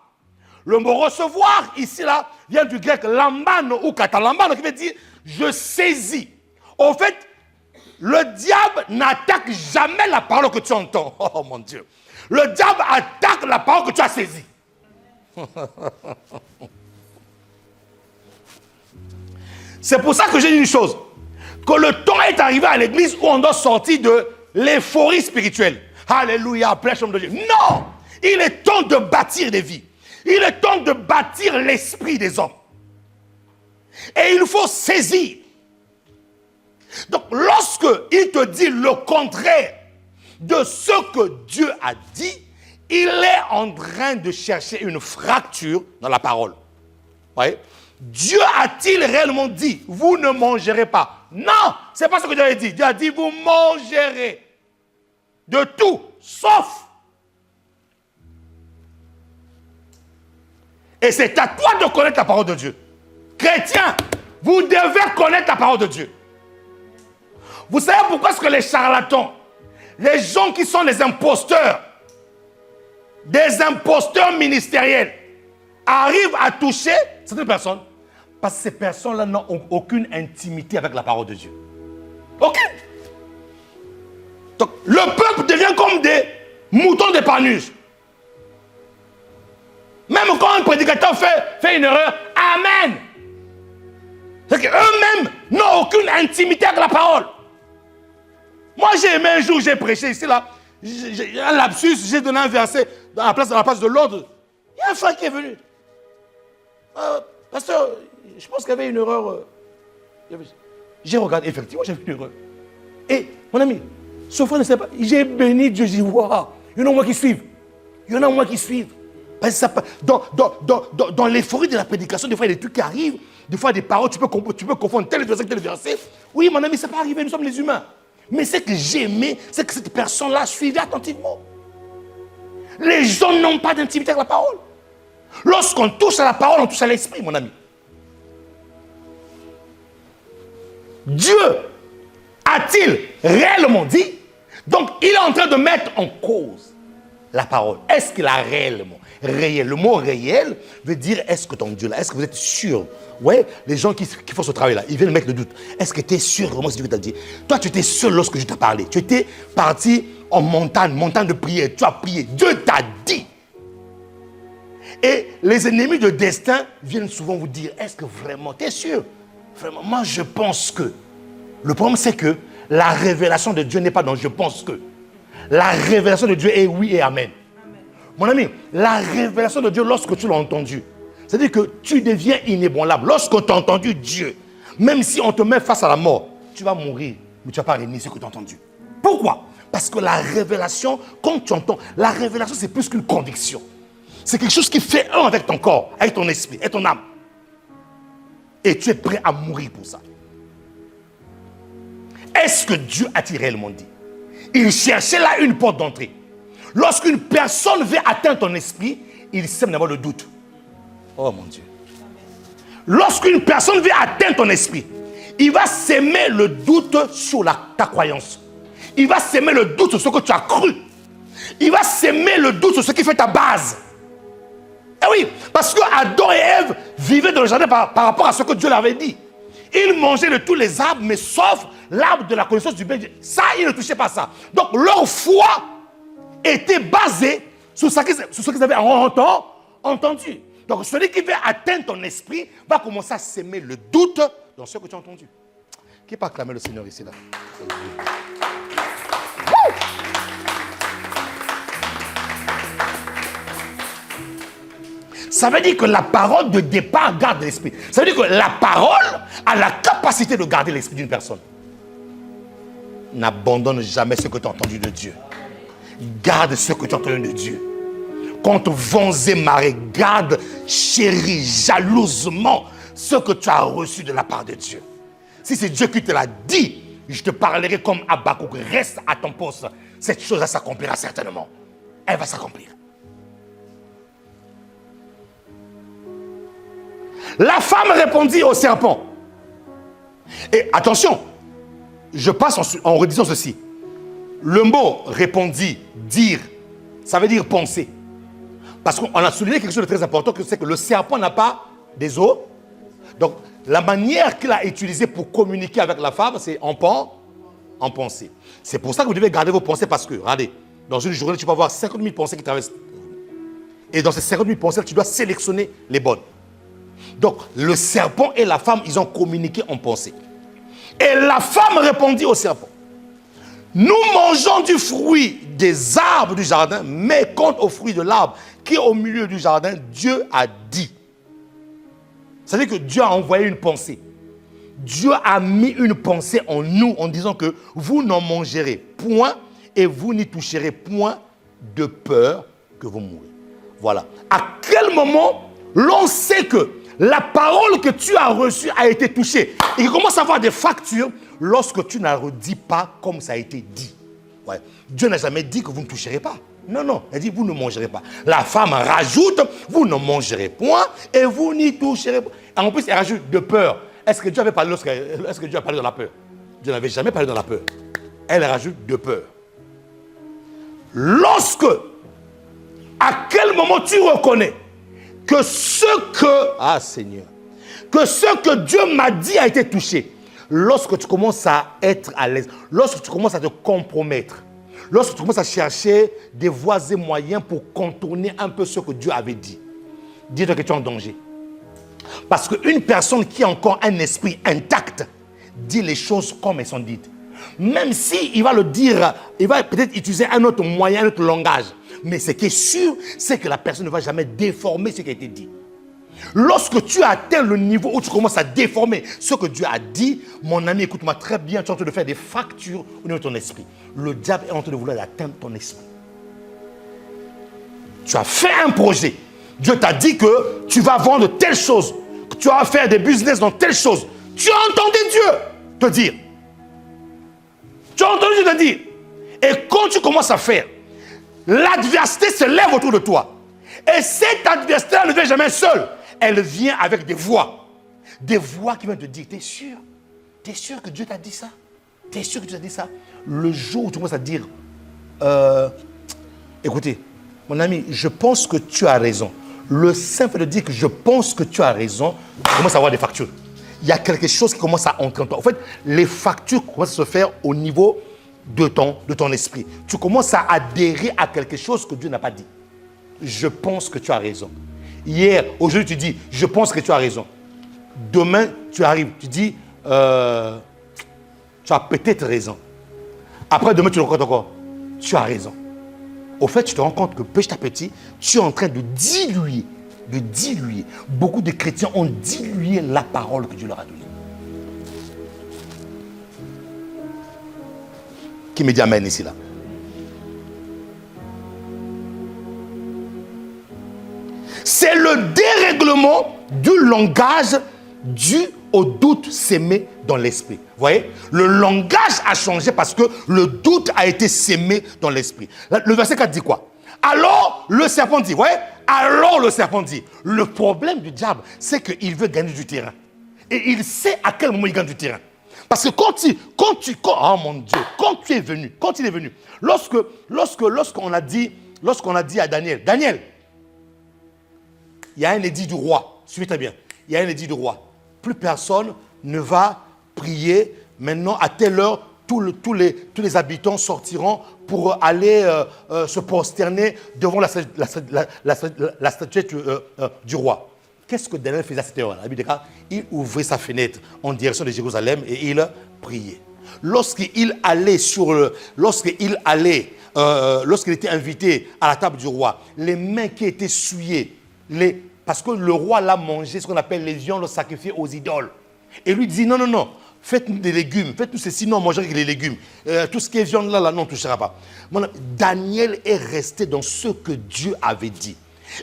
Le mot recevoir, ici, là, vient du grec lambano ou katalambano, qui veut dire je saisis. En fait, le diable n'attaque jamais la parole que tu entends. Oh mon Dieu. Le diable attaque la parole que tu as saisie. C'est pour ça que j'ai dit une chose. Que le temps est arrivé à l'église où on doit sortir de l'euphorie spirituelle. Alléluia, prêche l'homme de Dieu. Non! Il est temps de bâtir des vies. Il est temps de bâtir l'esprit des hommes. Et il faut saisir. Donc, lorsque il te dit le contraire de ce que Dieu a dit, il est en train de chercher une fracture dans la parole. Vous voyez? Dieu a-t-il réellement dit, vous ne mangerez pas? Non, ce n'est pas ce que Dieu a dit. Dieu a dit, vous mangerez de tout, sauf. Et c'est à toi de connaître la parole de Dieu. Chrétiens, vous devez connaître la parole de Dieu. Vous savez pourquoi est-ce que les charlatans, les gens qui sont des imposteurs ministériels, arrivent à toucher certaines personnes? Parce que ces personnes-là n'ont aucune intimité avec la parole de Dieu. Aucune. Donc, le peuple devient comme des moutons d'épanouissement. Même quand un prédicateur fait une erreur, Amen. C'est qu'eux-mêmes n'ont aucune intimité avec la parole. Moi, j'ai aimé un jour, j'ai prêché ici, là, j'ai un lapsus, j'ai donné un verset dans la place de l'ordre. Il y a un frère qui est venu. Pasteur, je pense qu'il y avait une erreur. J'ai regardé, effectivement, j'ai vu une erreur. Et, mon ami, ce frère ne sait pas. J'ai béni Dieu, j'ai dit, waouh, il y en a moi qui suivent. Il y en a moi qui suivent. Parce que dans l'euphorie de la prédication, des fois, il y a des trucs qui arrivent. Des fois, des paroles, tu peux confondre tel verset avec tel verset. Oui, mon ami, ça peut arriver, nous sommes les humains. Mais ce que j'ai aimé, c'est que cette personne-là suivait attentivement. Les gens n'ont pas d'intimité avec la parole. Lorsqu'on touche à la parole, on touche à l'esprit, mon ami. Dieu a-t-il réellement dit? Donc, il est en train de mettre en cause la parole. Est-ce qu'il a réellement? Réel. Le mot réel veut dire est-ce que ton Dieu là, est-ce que vous êtes sûr? Ouais, les gens qui font ce travail-là, ils viennent mettre le doute. Est-ce que tu es sûr vraiment ce que Dieu t'a dit? Toi, tu étais seul lorsque je t'ai parlé. Tu étais parti en montagne de prière. Tu as prié. Dieu t'a dit. Et les ennemis de destin viennent souvent vous dire, est-ce que vraiment, tu es sûr? Vraiment, moi je pense que. Le problème c'est que la révélation de Dieu n'est pas dans je pense que. La révélation de Dieu est oui et amen. Mon ami, la révélation de Dieu lorsque tu l'as entendu, c'est-à-dire que tu deviens inébranlable. Lorsqu'on t'a entendu Dieu, même si on te met face à la mort, tu vas mourir, mais tu ne vas pas renier ce que tu as entendu. Pourquoi? Parce que la révélation, quand tu entends, la révélation c'est plus qu'une conviction. C'est quelque chose qui fait un avec ton corps, avec ton esprit et ton âme. Et tu es prêt à mourir pour ça. Est-ce que Dieu a-t-il réellement dit? Il cherchait là une porte d'entrée. Lorsqu'une personne veut atteindre ton esprit, il sème d'abord le doute. Oh mon Dieu. Lorsqu'une personne veut atteindre ton esprit, il va s'aimer le doute sur ta croyance. Il va s'aimer le doute sur ce que tu as cru. Il va s'aimer le doute sur ce qui fait ta base. Eh oui, parce que Adam et Ève vivaient dans le jardin par rapport à ce que Dieu leur avait dit. Ils mangeaient de tous les arbres, mais sauf l'arbre de la connaissance du bien et du mal. Ça, ils ne touchaient pas ça. Donc, leur foi était basée sur ce qu'ils avaient entendu. Donc, celui qui veut atteindre ton esprit va commencer à s'aimer le doute dans ce que tu as entendu. Qui peut acclamer le Seigneur ici, là? Ça veut dire que la parole de départ garde l'esprit. Ça veut dire que la parole a la capacité de garder l'esprit d'une personne. N'abandonne jamais ce que tu as entendu de Dieu. Garde ce que tu as entendu de Dieu. Contre vents et marées, garde, chérie, jalousement ce que tu as reçu de la part de Dieu. Si c'est Dieu qui te l'a dit, je te parlerai comme Habakkuk. Reste à ton poste. Cette chose-là s'accomplira certainement. Elle va s'accomplir. La femme répondit au serpent. Et attention, je passe en redisant ceci. Le mot répondit, dire, ça veut dire penser. Parce qu'on a souligné quelque chose de très important, c'est que le serpent n'a pas des os. Donc, la manière qu'il a utilisée pour communiquer avec la femme, c'est en pensée. C'est pour ça que vous devez garder vos pensées parce que, regardez, dans une journée, tu vas avoir 50 000 pensées qui traversent. Et dans ces 50 000 pensées, tu dois sélectionner les bonnes. Donc, le serpent et la femme, ils ont communiqué en pensée. Et la femme répondit au serpent. Nous mangeons du fruit des arbres du jardin, mais quant au fruit de l'arbre qui est au milieu du jardin, Dieu a dit. Ça veut dire que Dieu a envoyé une pensée. Dieu a mis une pensée en nous en disant que vous n'en mangerez point et vous n'y toucherez point de peur que vous mourrez. Voilà. À quel moment l'on sait que la parole que tu as reçue a été touchée et qu'il commence à avoir des fractures lorsque tu n'as redit pas comme ça a été dit. Ouais. Dieu n'a jamais dit que vous ne toucherez pas. Non, non. Il a dit vous ne mangerez pas. La femme rajoute vous ne mangerez point et vous n'y toucherez pas. Et en plus, elle rajoute de peur. Est-ce que Dieu avait parlé est-ce que Dieu a parlé dans la peur? Dieu n'avait jamais parlé dans la peur. Elle rajoute de peur. Lorsque, à quel moment tu reconnais que Seigneur, que ce que Dieu m'a dit a été touché, lorsque tu commences à être à l'aise, lorsque tu commences à te compromettre, lorsque tu commences à chercher des voies et moyens pour contourner un peu ce que Dieu avait dit, dis-toi que tu es en danger. Parce qu'une personne qui a encore un esprit intact dit les choses comme elles sont dites. Même si il va le dire, il va peut-être utiliser un autre moyen, un autre langage. Mais ce qui est sûr, c'est que la personne ne va jamais déformer ce qui a été dit. Lorsque tu atteins le niveau où tu commences à déformer ce que Dieu a dit, mon ami, écoute-moi très bien, tu es en train de faire des fractures au niveau de ton esprit. Le diable est en train de vouloir atteindre ton esprit. Tu as fait un projet. Dieu t'a dit que tu vas vendre telle chose, que tu vas faire des business dans telle chose. Tu as entendu Dieu te dire. Tu as entendu Dieu te dire. Et quand tu commences à faire, l'adversité se lève autour de toi. Et cette adversité ne vient jamais seule. Elle vient avec des voix. Des voix qui viennent te dire, t'es sûr? T'es sûr que Dieu t'a dit ça? T'es sûr que Dieu t'a dit ça? Le jour où tu commences à dire, écoutez, mon ami, je pense que tu as raison. Le simple fait de dire que je pense que tu as raison, tu commences à avoir des factures. Il y a quelque chose qui commence à entrer en toi. En fait, les factures commencent à se faire au niveau de ton esprit. Tu commences à adhérer à quelque chose que Dieu n'a pas dit. Je pense que tu as raison. Hier, aujourd'hui, tu dis, je pense que tu as raison. Demain, tu arrives, tu dis, tu as peut-être raison. Après, demain, tu le crois encore. Tu as raison. Au fait, tu te rends compte que petit à petit, tu es en train de diluer. Beaucoup de chrétiens ont dilué la parole que Dieu leur a donnée. Qui me dit amen ici, là? C'est le dérèglement du langage dû au doute sémé dans l'esprit. Vous voyez, le langage a changé parce que le doute a été sémé dans l'esprit. Le verset 4 dit quoi? Alors le serpent dit, vous voyez, alors le serpent dit, le problème du diable, c'est qu'il veut gagner du terrain. Et il sait à quel moment il gagne du terrain. Parce que quand oh mon Dieu, quand il est venu, lorsqu'on a dit à Daniel, Daniel, il y a un édit du roi, suivez très bien, il y a un édit du roi. Plus personne ne va prier maintenant à telle heure, tous les habitants sortiront pour aller se prosterner devant la statuette du roi. Qu'est-ce que Daniel faisait à cette heure-là? Il ouvrait sa fenêtre en direction de Jérusalem et il priait. Lorsqu'il était invité à la table du roi, les mains qui étaient souillées, parce que le roi l'a mangé, ce qu'on appelle les viandes sacrifiées aux idoles. Et lui dit, non, faites-nous des légumes, faites-nous ceci, non, mangez les légumes. Tout ce qui est viande là, non, on ne touchera pas. Daniel est resté dans ce que Dieu avait dit.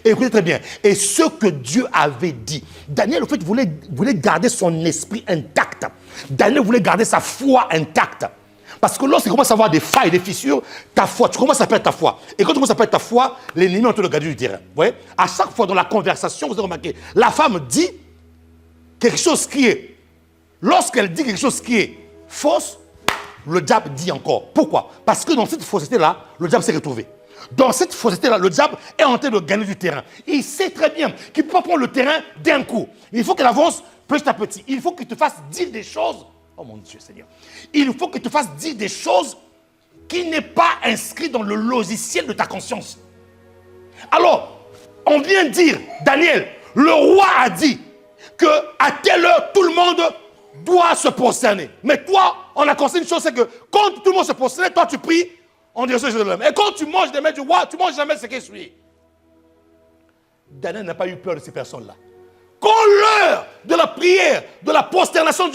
Et écoutez très bien, et ce que Dieu avait dit, Daniel, en fait, voulait garder son esprit intact. Daniel voulait garder sa foi intacte. Parce que lorsqu'il commence à avoir des failles, des fissures, ta foi, tu commences à perdre ta foi. Et quand tu commences à perdre ta foi, l'ennemi est en train de garder du terrain. Vous voyez, à chaque fois dans la conversation, vous avez remarqué, la femme dit quelque chose qui est, lorsqu'elle dit quelque chose qui est fausse, le diable dit encore. Pourquoi? Parce que dans cette fausseté-là, le diable s'est retrouvé. Dans cette fausseté-là, le diable est en train de gagner du terrain. Il sait très bien qu'il ne peut pas prendre le terrain d'un coup. Il faut qu'il avance petit à petit. Il faut qu'il te fasse dire des choses. Oh mon Dieu Seigneur. Il faut qu'il te fasse dire des choses qui n'est pas inscrites dans le logiciel de ta conscience. Alors, on vient dire, Daniel, le roi a dit qu'à telle heure, tout le monde doit se prosterner. Mais toi, on a constaté une chose, c'est que quand tout le monde se prosterne, toi tu pries en direction de Jérusalem. Et quand tu manges des mains du roi, tu ne manges jamais ce qui est souillé. Daniel n'a pas eu peur de ces personnes-là. Quand l'heure de la prière, de la prosternation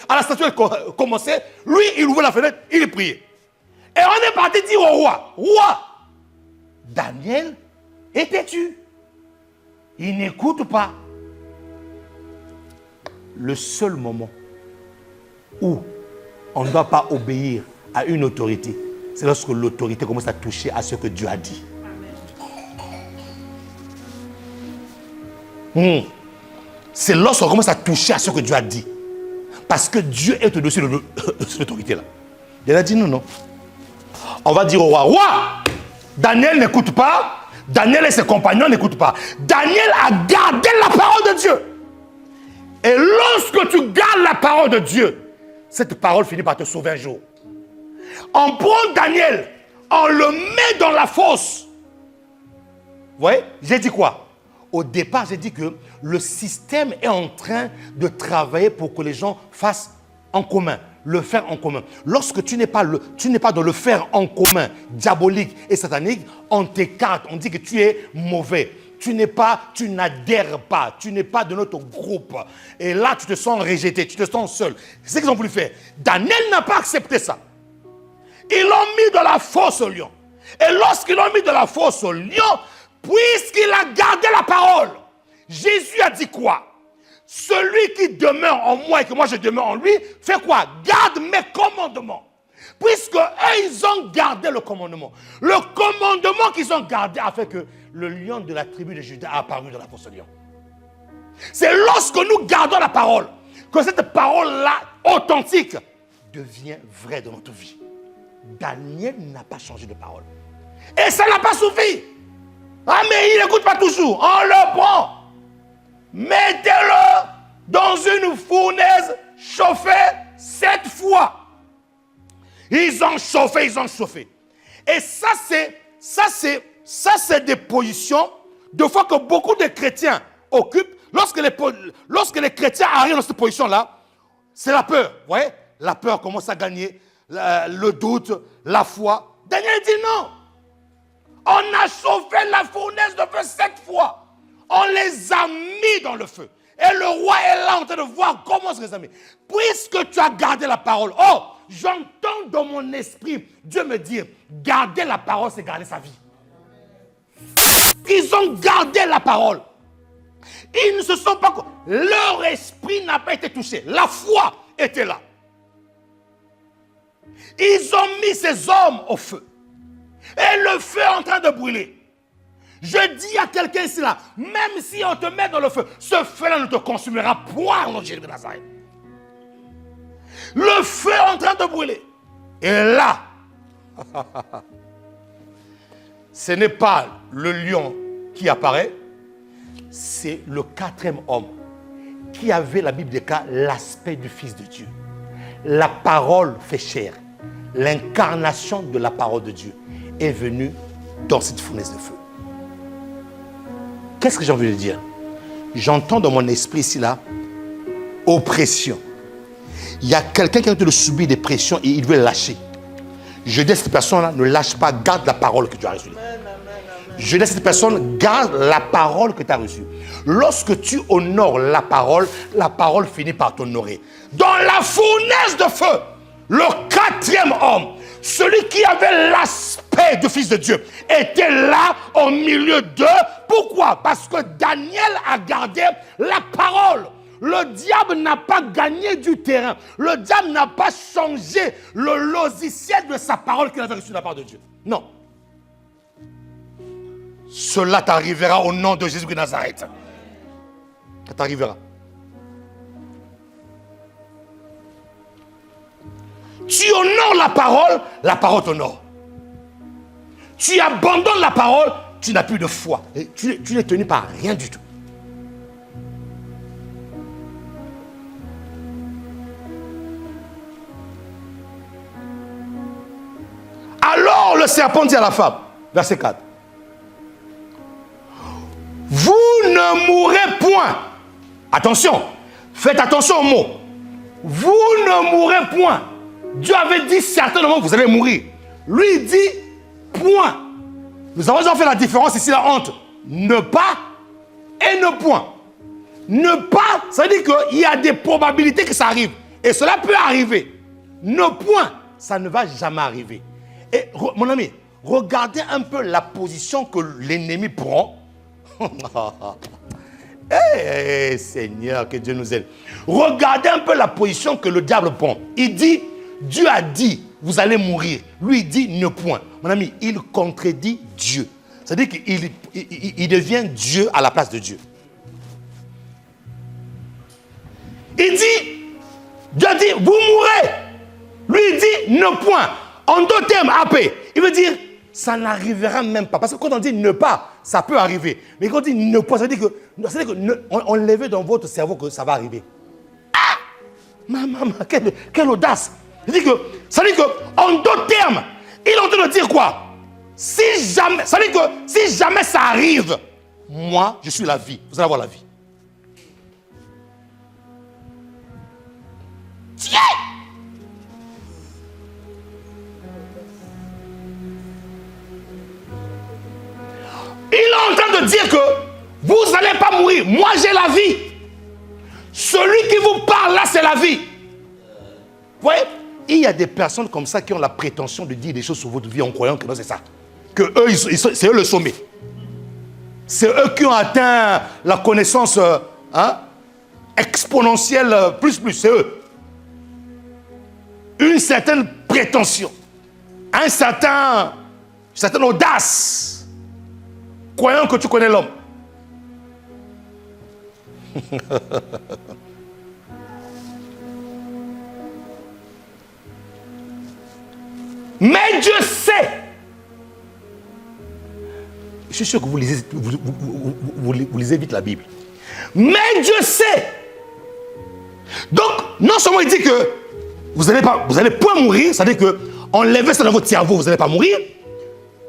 à la statue commençait, lui, il ouvrait la fenêtre, il priait. Et on est parti dire au roi, roi, Daniel est têtu. Il n'écoute pas. Le seul moment où on ne doit pas obéir à une autorité, c'est lorsque l'autorité commence à toucher à ce que Dieu a dit. C'est lorsqu'on commence à toucher à ce que Dieu a dit. Parce que Dieu est au-dessus de cette autorité-là. Il a dit non. On va dire au roi, roi, Daniel n'écoute pas, Daniel et ses compagnons n'écoutent pas. Daniel a gardé la parole de Dieu. Et lorsque tu gardes la parole de Dieu, cette parole finit par te sauver un jour. On prend Daniel, on le met dans la fosse. Vous voyez, j'ai dit quoi? Au départ, j'ai dit que le système est en train de travailler pour que les gens fassent en commun, le faire en commun. Lorsque tu n'es pas dans le faire en commun, diabolique et satanique, on t'écarte, on dit que tu es mauvais. Tu n'adhères pas, tu n'es pas de notre groupe. Et là, tu te sens rejeté, tu te sens seul. C'est ce qu'ils ont voulu faire. Daniel n'a pas accepté ça. Ils l'ont mis dans la fosse au lion. Et lorsqu'ils l'ont mis dans la fosse au lion, puisqu'il a gardé la parole, Jésus a dit quoi? Celui qui demeure en moi et que moi je demeure en lui, fait quoi? Garde mes commandements. Puisque eux, ils ont gardé le commandement. Le commandement qu'ils ont gardé a fait que le lion de la tribu de Juda a apparu dans la fosse au lion. C'est lorsque nous gardons la parole que cette parole-là, authentique, devient vraie dans notre vie. Daniel n'a pas changé de parole. Et ça n'a pas suffi. Ah, mais il n'écoute pas toujours. On le prend. Mettez-le dans une fournaise chauffée 7 fois. Ils ont chauffé. Et ça, c'est des positions, de fois que beaucoup de chrétiens occupent. Lorsque les chrétiens arrivent dans cette position-là, c'est la peur. Vous voyez? La peur commence à gagner, le doute, la foi. Daniel dit non. On a chauffé la fournaise de feu 7 fois. On les a mis dans le feu. Et le roi est là en train de voir comment se les a mis. Puisque tu as gardé la parole. Oh, j'entends dans mon esprit Dieu me dire, garder la parole, c'est garder sa vie. Ils ont gardé la parole. Ils ne se sont pas... Leur esprit l'esprit n'a pas été touché. La foi était là. Ils ont mis ces hommes au feu. Et le feu est en train de brûler. Je dis à quelqu'un ici là, même si on te met dans le feu, ce feu-là ne te consumera point au nom de Jésus de Nazareth. Le feu est en train de brûler. Et là, ce n'est pas le lion qui apparaît, c'est le quatrième homme qui avait, la Bible déclare, l'aspect du Fils de Dieu. La parole fait chair. L'incarnation de la parole de Dieu est venue dans cette fournaise de feu. Qu'est-ce que j'ai envie de dire? J'entends dans mon esprit ici là, oppression. Il y a quelqu'un qui a de subir des pressions et il veut lâcher. Je dis à cette personne-là, ne lâche pas, garde la parole que tu as reçue. Je dis à cette personne, garde la parole que tu as reçue. Lorsque tu honores la parole finit par t'honorer. Dans la fournaise de feu, le quatrième homme, celui qui avait l'aspect du Fils de Dieu, était là au milieu d'eux. Pourquoi? Parce que Daniel a gardé la parole. Le diable n'a pas gagné du terrain. Le diable n'a pas changé le logiciel de sa parole qu'il avait reçue de la part de Dieu. Non. Cela t'arrivera au nom de Jésus de Nazareth. Ça t'arrivera. Tu honores la parole t'honore. Tu abandonnes la parole, tu n'as plus de foi. Et tu n'es tenu par rien du tout. Alors le serpent dit à la femme, verset 4, vous ne mourrez point. Attention, faites attention aux mots. Vous ne mourrez point. Dieu avait dit certainement que vous allez mourir. Lui il dit point. Nous avons déjà fait la différence ici là entre ne pas et ne point. Ne pas, ça veut dire qu'il y a des probabilités que ça arrive. Et cela peut arriver. Ne point, ça ne va jamais arriver. Et mon ami, regardez un peu la position que l'ennemi prend. Seigneur, que Dieu nous aide. Regardez un peu la position que le diable prend. Il dit, Dieu a dit, vous allez mourir. Lui, il dit, ne point. Mon ami, il contredit Dieu. C'est-à-dire qu'il devient Dieu à la place de Dieu. Il dit, Dieu dit, vous mourrez. Lui, il dit, ne point. En deux termes, AP, il veut dire, ça n'arrivera même pas. Parce que quand on dit ne pas, ça peut arriver. Mais quand on dit ne pas, ça veut dire que on lève dans votre cerveau que ça va arriver. Ah! Maman, quelle audace! Ça veut dire qu'en deux termes, il est en train de dire quoi? Ça veut dire que si jamais ça arrive, moi, je suis la vie. Vous allez avoir la vie. Tiens! Il est en train de dire que vous n'allez pas mourir. Moi, j'ai la vie. Celui qui vous parle là, c'est la vie. Vous voyez? Il y a des personnes comme ça qui ont la prétention de dire des choses sur votre vie en croyant que non, c'est ça. Que eux, c'est eux le sommet. C'est eux qui ont atteint la connaissance exponentielle plus. C'est eux. Une certaine prétention. Une certaine audace. Croyant que tu connais l'homme. Mais Dieu sait. Je suis sûr que vous lisez vite la Bible. Mais Dieu sait. Donc, non seulement il dit que vous allez point mourir, c'est-à-dire que enlevez ça dans votre cerveau, vous n'allez pas mourir.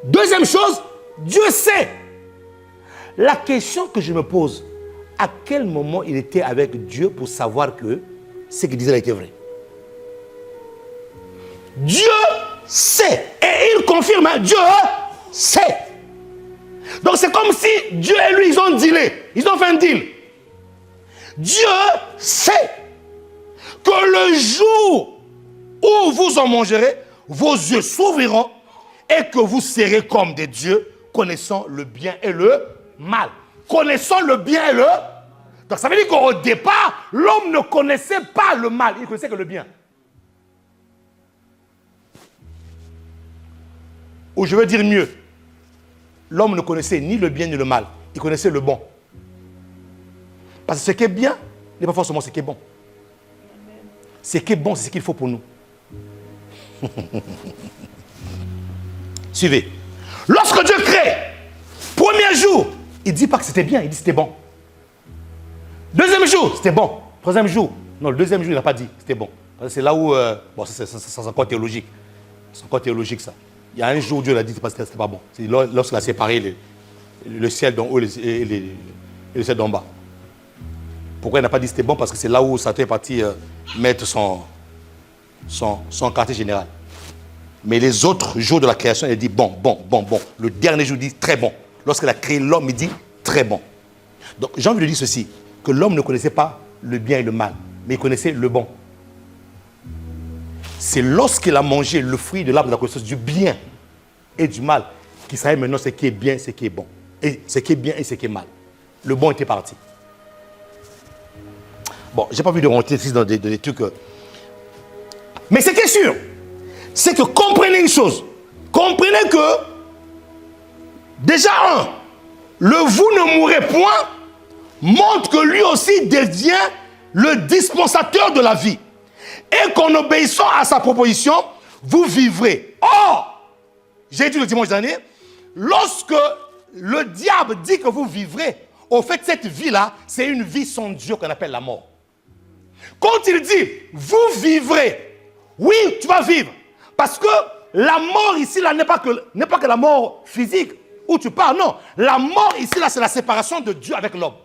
Deuxième chose, Dieu sait. La question que je me pose, à quel moment il était avec Dieu pour savoir que ce qu'il disait était vrai? Dieu sait. Et il confirme, hein, Dieu sait. Donc c'est comme si Dieu et lui, ils ont dealé. Ils ont fait un deal. Dieu sait que le jour où vous en mangerez, vos yeux s'ouvriront et que vous serez comme des dieux, connaissant le bien et le mal. Connaissant le bien et le... Donc ça veut dire qu'au départ, l'homme ne connaissait pas le mal, il connaissait que le bien. Ou je veux dire mieux, l'homme ne connaissait ni le bien ni le mal, il connaissait le bon. Parce que ce qui est bien n'est pas forcément ce qui est bon. Ce qui est bon, c'est ce qu'il faut pour nous. Suivez. Lorsque Dieu crée, premier jour, il ne dit pas que c'était bien, il dit que c'était bon. Deuxième jour, c'était bon. Troisième jour, non, le deuxième jour, il n'a pas dit que c'était bon. C'est là où, bon, c'est encore théologique. C'est encore théologique, ça. Il y a un jour où Dieu l'a dit que c'était pas bon. C'est lorsqu'il a séparé le ciel d'en haut et le ciel d'en bas. Pourquoi il n'a pas dit que c'était bon? Parce que c'est là où Satan est parti mettre son quartier général. Mais les autres jours de la création, il dit bon. Le dernier jour, il dit très bon. Lorsqu'il a créé l'homme, il dit très bon. Donc, j'ai envie de dire ceci, que l'homme ne connaissait pas le bien et le mal, mais il connaissait le bon. C'est lorsqu'il a mangé le fruit de l'arbre de la connaissance du bien et du mal qu'il savait maintenant ce qui est bien, ce qui est bon. Et ce qui est bien et ce qui est mal. Le bon était parti. Bon, je n'ai pas envie de rentrer ici dans des trucs. Mais ce qui est sûr, c'est que comprenez une chose. Comprenez que, déjà le vous ne mourrez point montre que lui aussi devient le dispensateur de la vie. Et qu'en obéissant à sa proposition, vous vivrez. Or, j'ai dit le dimanche dernier, lorsque le diable dit que vous vivrez, au fait, cette vie-là, c'est une vie sans Dieu qu'on appelle la mort. Quand il dit, vous vivrez, oui, tu vas vivre. Parce que la mort ici, là, n'est pas que la mort physique où tu parles, non. La mort ici, là, c'est la séparation de Dieu avec l'homme.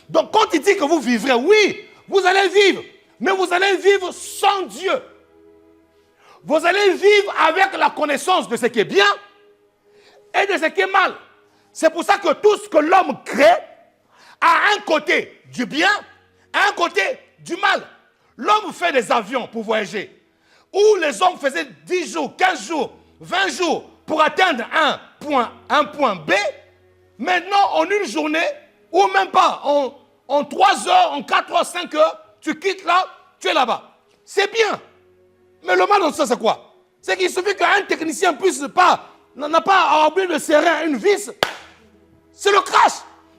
Donc, quand il dit que vous vivrez, oui, vous allez vivre. Mais vous allez vivre sans Dieu. Vous allez vivre avec la connaissance de ce qui est bien et de ce qui est mal. C'est pour ça que tout ce que l'homme crée a un côté du bien, un côté du mal. L'homme fait des avions pour voyager. Où les hommes faisaient 10 jours, 15 jours, 20 jours pour atteindre un point B. Maintenant, en une journée, ou même pas, en 3 heures, en 4 heures, 5 heures, tu quittes là, tu es là-bas. C'est bien. Mais le mal dans ça, c'est quoi? C'est qu'il suffit qu'un technicien n'a pas oublié de serrer une vis. C'est le crash.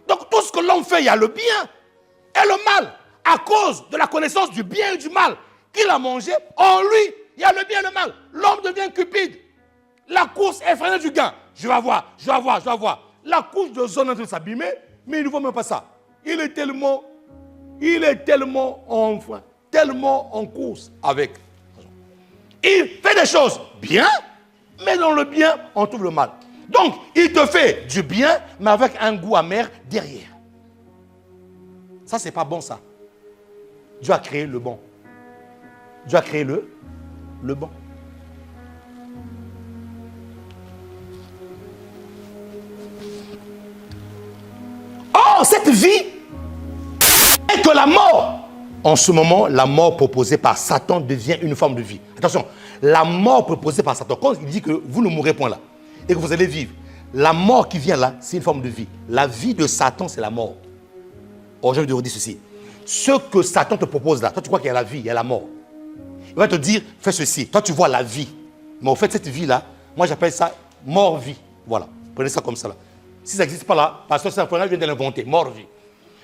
Donc tout ce que l'homme fait, il y a le bien et le mal. À cause de la connaissance du bien et du mal qu'il a mangé, en lui, il y a le bien et le mal. L'homme devient cupide. La course effrénée du gain. Je vais avoir. La couche de zone en train de s'abîmer, mais il ne vaut même pas ça. Il est tellement en course avec. Il fait des choses bien, mais dans le bien, on trouve le mal. Donc, il te fait du bien, mais avec un goût amer derrière. Ça, c'est pas bon, ça. Dieu a créé le bon. Dieu a créé le bon. Or, cette vie est que la mort. En ce moment, la mort proposée par Satan devient une forme de vie. Attention, la mort proposée par Satan, quand il dit que vous ne mourrez point là, et que vous allez vivre, la mort qui vient là, c'est une forme de vie. La vie de Satan, c'est la mort. Or, je vais te dire ceci. Ce que Satan te propose là, toi tu crois qu'il y a la vie, il y a la mort. Il va te dire, fais ceci. Toi tu vois la vie. Mais au fait, cette vie-là, moi j'appelle ça mort-vie. Voilà, prenez ça comme ça là. Si ça n'existe pas là, Pasteur Saint-François vient de l'inventer, mort-vie.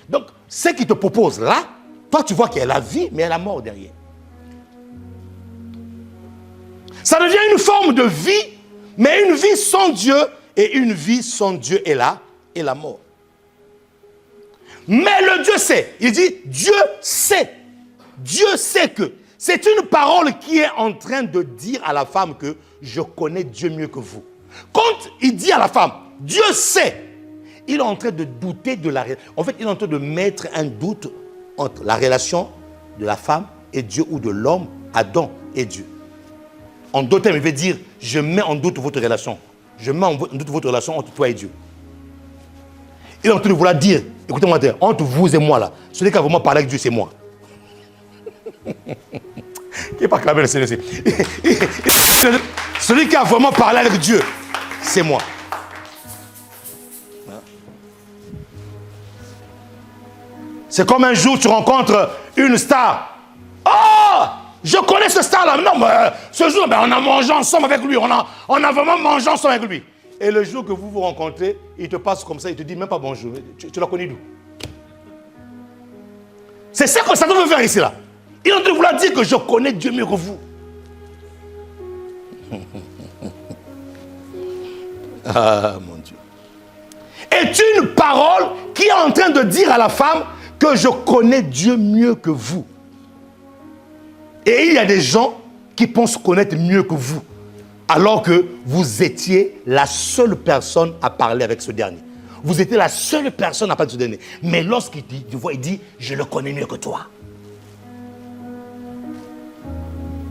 Donc, ce qu'il te propose là, toi, tu vois qu'il y a la vie, mais il y a la mort derrière. Ça devient une forme de vie, mais une vie sans Dieu, et une vie sans Dieu est là, et la mort. Mais le Dieu sait. Il dit, Dieu sait. Dieu sait que. C'est une parole qui est en train de dire à la femme que je connais Dieu mieux que vous. Quand il dit à la femme, Dieu sait, il est en train de douter de la relation. En fait, il est en train de mettre un doute entre la relation de la femme et Dieu ou de l'homme, Adam et Dieu. En d'autres termes, il veut dire, je mets en doute votre relation. Je mets en doute votre relation entre toi et Dieu. Il est en train de vouloir dire, écoutez-moi, entre vous et moi là, celui qui a vraiment parlé avec Dieu, c'est moi. Qui n'est pas clamé le Seigneur. Celui qui a vraiment parlé avec Dieu, c'est moi. C'est comme un jour, tu rencontres une star. Oh, je connais ce star-là. Non, mais ce jour, on a mangé ensemble avec lui. On a vraiment mangé ensemble avec lui. Et le jour que vous vous rencontrez, il te passe comme ça, il te dit même pas bonjour. Tu l'as connu d'où? C'est ça que Satan veut faire ici, là. Il est en train de vouloir dire que je connais Dieu mieux que vous. Ah, mon Dieu. Est une parole qui est en train de dire à la femme que je connais Dieu mieux que vous. Et il y a des gens qui pensent connaître mieux que vous, alors que vous étiez la seule personne à parler avec ce dernier. Vous étiez la seule personne à parler de ce dernier. Mais lorsqu'il dit, il dit, je le connais mieux que toi.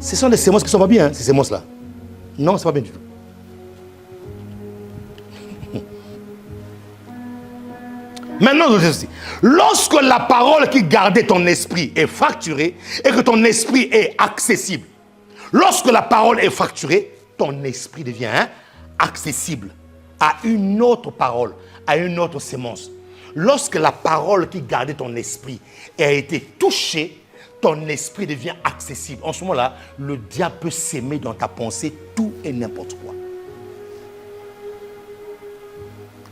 Ce sont des sémences qui ne sont pas bien, ces sémences-là. Non, ce n'est pas bien du tout. Maintenant, lorsque la parole qui gardait ton esprit est fracturée et que ton esprit est accessible, lorsque la parole est fracturée, ton esprit devient accessible à une autre parole, à une autre sémence. Lorsque la parole qui gardait ton esprit a été touchée, ton esprit devient accessible. En ce moment-là, le diable peut s'aimer dans ta pensée tout et n'importe quoi.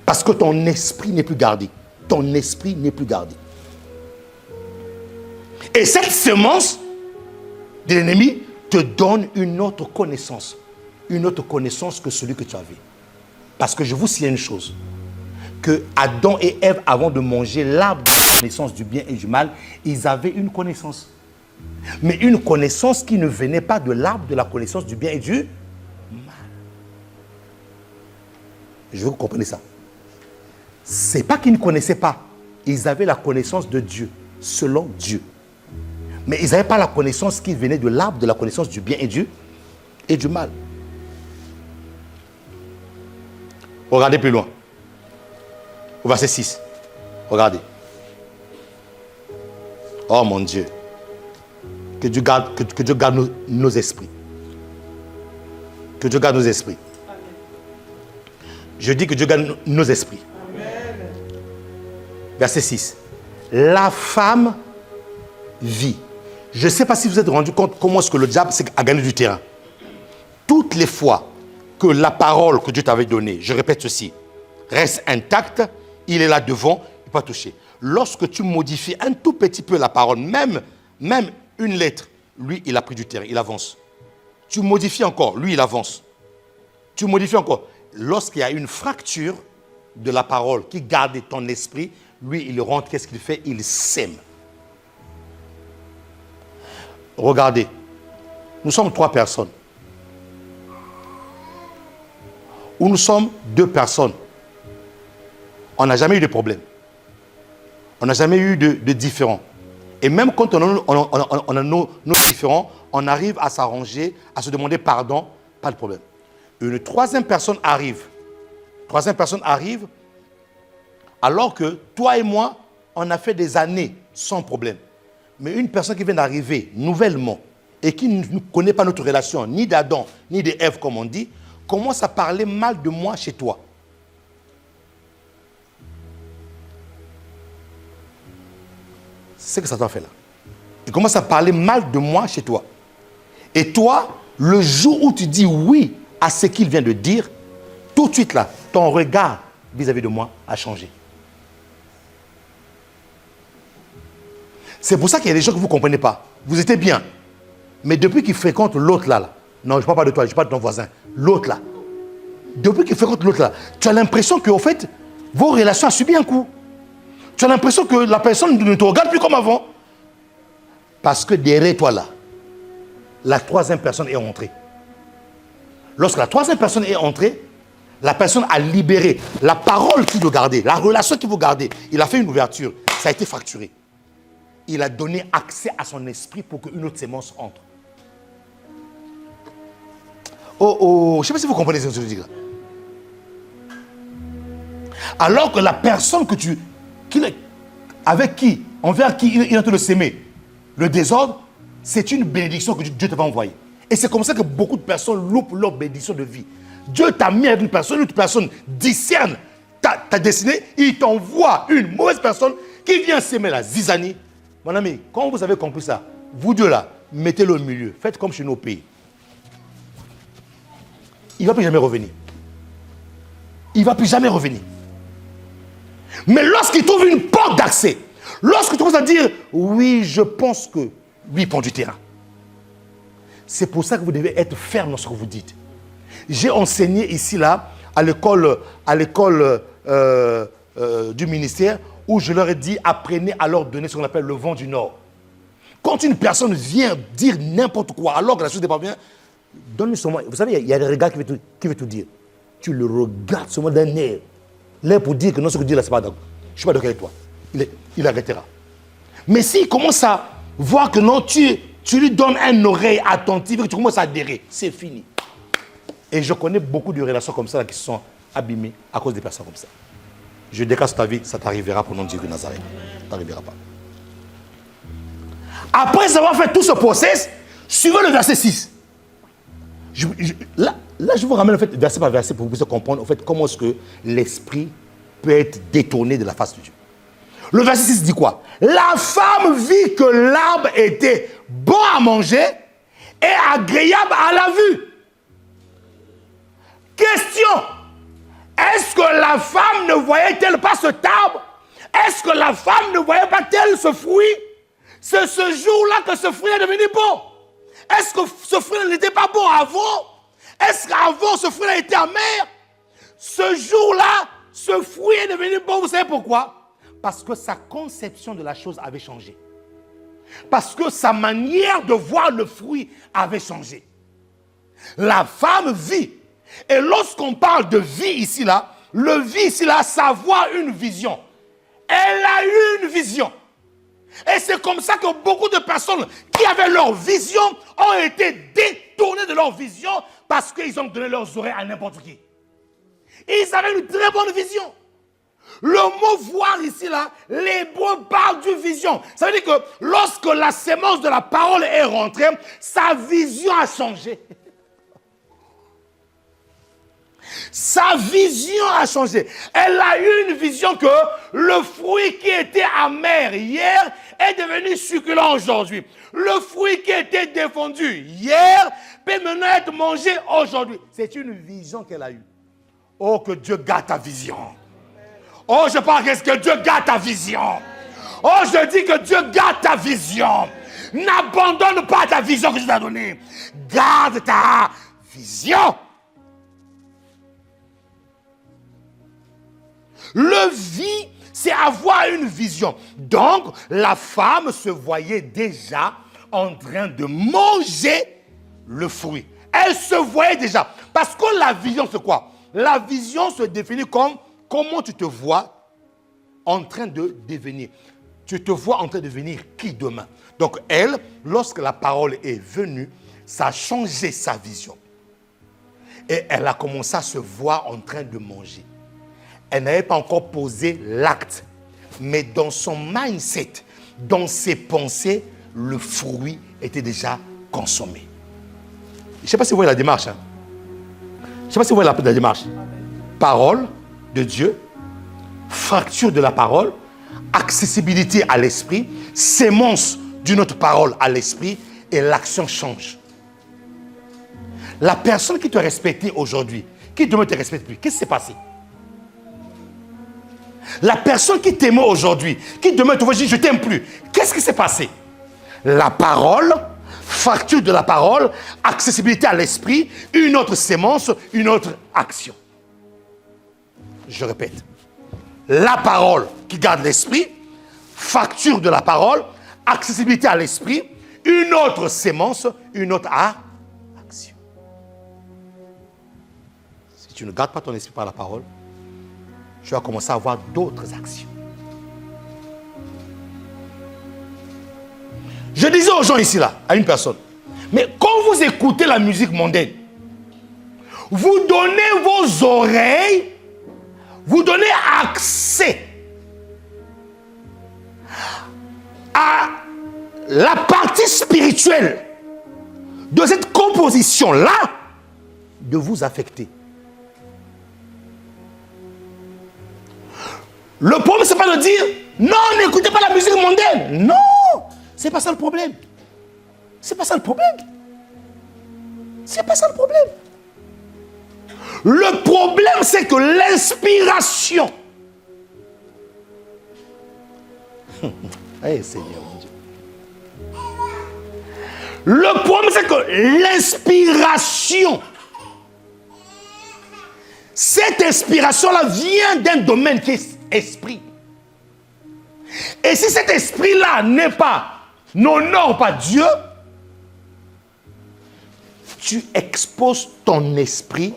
Parce que ton esprit n'est plus gardé. Ton esprit n'est plus gardé. Et cette sémence de l'ennemi te donne une autre connaissance que celui que tu avais. Parce que je vous signale une chose, que Adam et Ève, avant de manger l'arbre de la connaissance du bien et du mal, ils avaient une connaissance. Mais une connaissance qui ne venait pas de l'arbre de la connaissance du bien et du mal. Je veux que vous compreniez ça. Ce n'est pas qu'ils ne connaissaient pas. Ils avaient la connaissance de Dieu, selon Dieu. Mais ils n'avaient pas la connaissance qui venait de l'arbre de la connaissance du bien et du mal. Regardez plus loin. Au verset 6. Regardez. Oh mon Dieu. Que Dieu garde nos esprits. Que Dieu garde nos esprits. Je dis que Dieu garde nos esprits. Verset 6. La femme vit. Je ne sais pas si vous vous êtes rendu compte comment est-ce que le diable a gagné du terrain. Toutes les fois que la parole que Dieu t'avait donnée, je répète ceci, reste intacte, il est là devant, il ne peut pas toucher. Lorsque tu modifies un tout petit peu la parole, même une lettre, lui, il a pris du terrain, il avance. Tu modifies encore, lui, il avance. Tu modifies encore. Lorsqu'il y a une fracture de la parole qui garde ton esprit, lui, il rentre, qu'est-ce qu'il fait? Il sème. Regardez, nous sommes 3 personnes. Ou nous sommes 2 personnes. On n'a jamais eu de problème. On n'a jamais eu de différends. Et même quand on a nos différends, on arrive à s'arranger, à se demander pardon, pas de problème. Une troisième personne arrive. Alors que toi et moi, on a fait des années sans problème. Mais une personne qui vient d'arriver nouvellement et qui ne connaît pas notre relation, ni d'Adam, ni d'Ève, comme on dit, commence à parler mal de moi chez toi. C'est ce que Satan fait là. Il commence à parler mal de moi chez toi. Et toi, le jour où tu dis oui à ce qu'il vient de dire, tout de suite là, ton regard vis-à-vis de moi a changé. C'est pour ça qu'il y a des gens que vous ne comprenez pas. Vous étiez bien. Mais depuis qu'il fréquente l'autre là, non, je ne parle pas de toi, je parle de ton voisin, l'autre là. Depuis qu'il fréquente l'autre là, tu as l'impression qu'en fait, vos relations ont subi un coup. Tu as l'impression que la personne ne te regarde plus comme avant. Parce que derrière toi là, la troisième personne est entrée. Lorsque la troisième personne est entrée, la personne a libéré la parole qu'il veut garder, la relation qu'il veut garder. Il a fait une ouverture, ça a été fracturé. Il a donné accès à son esprit pour qu'une autre sémence entre. Je ne sais pas si vous comprenez ce que je dis là. Alors que la personne envers qui il est en train de s'aimer, le désordre, c'est une bénédiction que Dieu t'avait envoyée. Et c'est comme ça que beaucoup de personnes loupent leur bénédiction de vie. Dieu t'a mis avec une personne discerne ta destinée, il t'envoie une mauvaise personne qui vient s'aimer la zizanie. Mon ami, quand vous avez compris ça, vous deux là, mettez-le au milieu. Faites comme chez nos pays. Il ne va plus jamais revenir. Il ne va plus jamais revenir. Mais lorsqu'il trouve une porte d'accès, lorsqu'il trouve à dire, oui, je pense que lui prend du terrain. C'est pour ça que vous devez être ferme dans ce que vous dites. J'ai enseigné ici, là, à l'école du ministère, où je leur ai dit, apprenez à leur donner ce qu'on appelle le vent du Nord. Quand une personne vient dire n'importe quoi, alors que la chose n'est pas bien, donne-lui seulement. Vous savez, il y a des regards qui veulent tout dire. Tu le regardes seulement d'un air. L'air pour dire que non, ce que tu dis là, c'est pas d'accord. Je ne suis pas d'accord avec toi. Il arrêtera. Mais s'il commence à voir que non, tu lui donnes une oreille attentive et que tu commences à adhérer, c'est fini. Et je connais beaucoup de relations comme ça là, qui se sont abîmées à cause des personnes comme ça. Je déclare ta vie, ça t'arrivera pour le nom de Jésus de Nazareth. Ça t'arrivera pas. Après avoir fait tout ce process, suivez le verset 6. Là, je vous ramène en fait, verset par verset pour que vous puissiez comprendre en fait, comment est-ce que l'esprit peut être détourné de la face de Dieu. Le verset 6 dit quoi? La femme vit que l'arbre était bon à manger et agréable à la vue. Question. Est-ce que la femme ne voyait-elle pas cet arbre? Est-ce que la femme ne voyait pas-elle ce fruit? C'est ce jour-là que ce fruit est devenu bon. Est-ce que ce fruit n'était pas bon avant? Est-ce qu'avant ce fruit a été amer? Ce jour-là, ce fruit est devenu bon. Vous savez pourquoi? Parce que sa conception de la chose avait changé. Parce que sa manière de voir le fruit avait changé. La femme vit. Et lorsqu'on parle de vie ici, là, le vie ici, là, ça voit une vision. Elle a eu une vision. Et c'est comme ça que beaucoup de personnes qui avaient leur vision ont été détournées de leur vision parce qu'ils ont donné leurs oreilles à n'importe qui. Ils avaient une très bonne vision. Le mot voir ici, là, l'hébreu parle d'une vision. Ça veut dire que lorsque la sémence de la parole est rentrée, sa vision a changé. Sa vision a changé. Elle a eu une vision que le fruit qui était amer hier est devenu succulent aujourd'hui. Le fruit qui était défendu hier peut maintenant être mangé aujourd'hui. C'est une vision qu'elle a eue. Oh, que Dieu garde ta vision. Oh, je parle qu'est-ce que Dieu garde ta vision. Oh, je dis que Dieu garde ta vision. N'abandonne pas ta vision que je t'ai donnée. Garde ta vision. Le vie, c'est avoir une vision. Donc, la femme se voyait déjà en train de manger le fruit. Elle se voyait déjà. Parce que la vision, c'est quoi? La vision se définit comme comment tu te vois en train de devenir. Tu te vois en train de devenir qui demain? Donc, elle, lorsque la parole est venue, ça a changé sa vision. Et elle a commencé à se voir en train de manger. Elle n'avait pas encore posé l'acte. Mais dans son mindset, dans ses pensées, le fruit était déjà consommé. Je ne sais pas si vous voyez la démarche. Je ne sais pas si vous voyez la démarche. Parole de Dieu, fracture de la parole, accessibilité à l'esprit, sémence d'une autre parole à l'esprit, et l'action change. La personne qui te respectait aujourd'hui, qui demain ne te respecte plus, qu'est-ce qui s'est passé? La personne qui t'aimait aujourd'hui, qui demain te voit dire je t'aime plus, qu'est-ce qui s'est passé? La parole, fracture de la parole, accessibilité à l'esprit, une autre sémence, une autre action. Je répète, la parole qui garde l'esprit, fracture de la parole, accessibilité à l'esprit, une autre sémence, une autre action. Si tu ne gardes pas ton esprit par la parole, tu vas commencer à avoir d'autres actions. Je disais aux gens ici, là, à une personne, mais quand vous écoutez la musique mondaine, vous donnez vos oreilles, vous donnez accès à la partie spirituelle de cette composition-là de vous affecter. Le problème, ce n'est pas de dire Non, n'écoutez pas la musique mondaine. Non, c'est pas ça le problème. C'est pas ça le problème. C'est pas ça le problème. Le problème, c'est que l'inspiration. Eh Seigneur mon Dieu. Le problème, c'est que l'inspiration, cette inspiration-là vient d'un domaine qui est esprit. Et si cet esprit-là n'honore pas Dieu, tu exposes ton esprit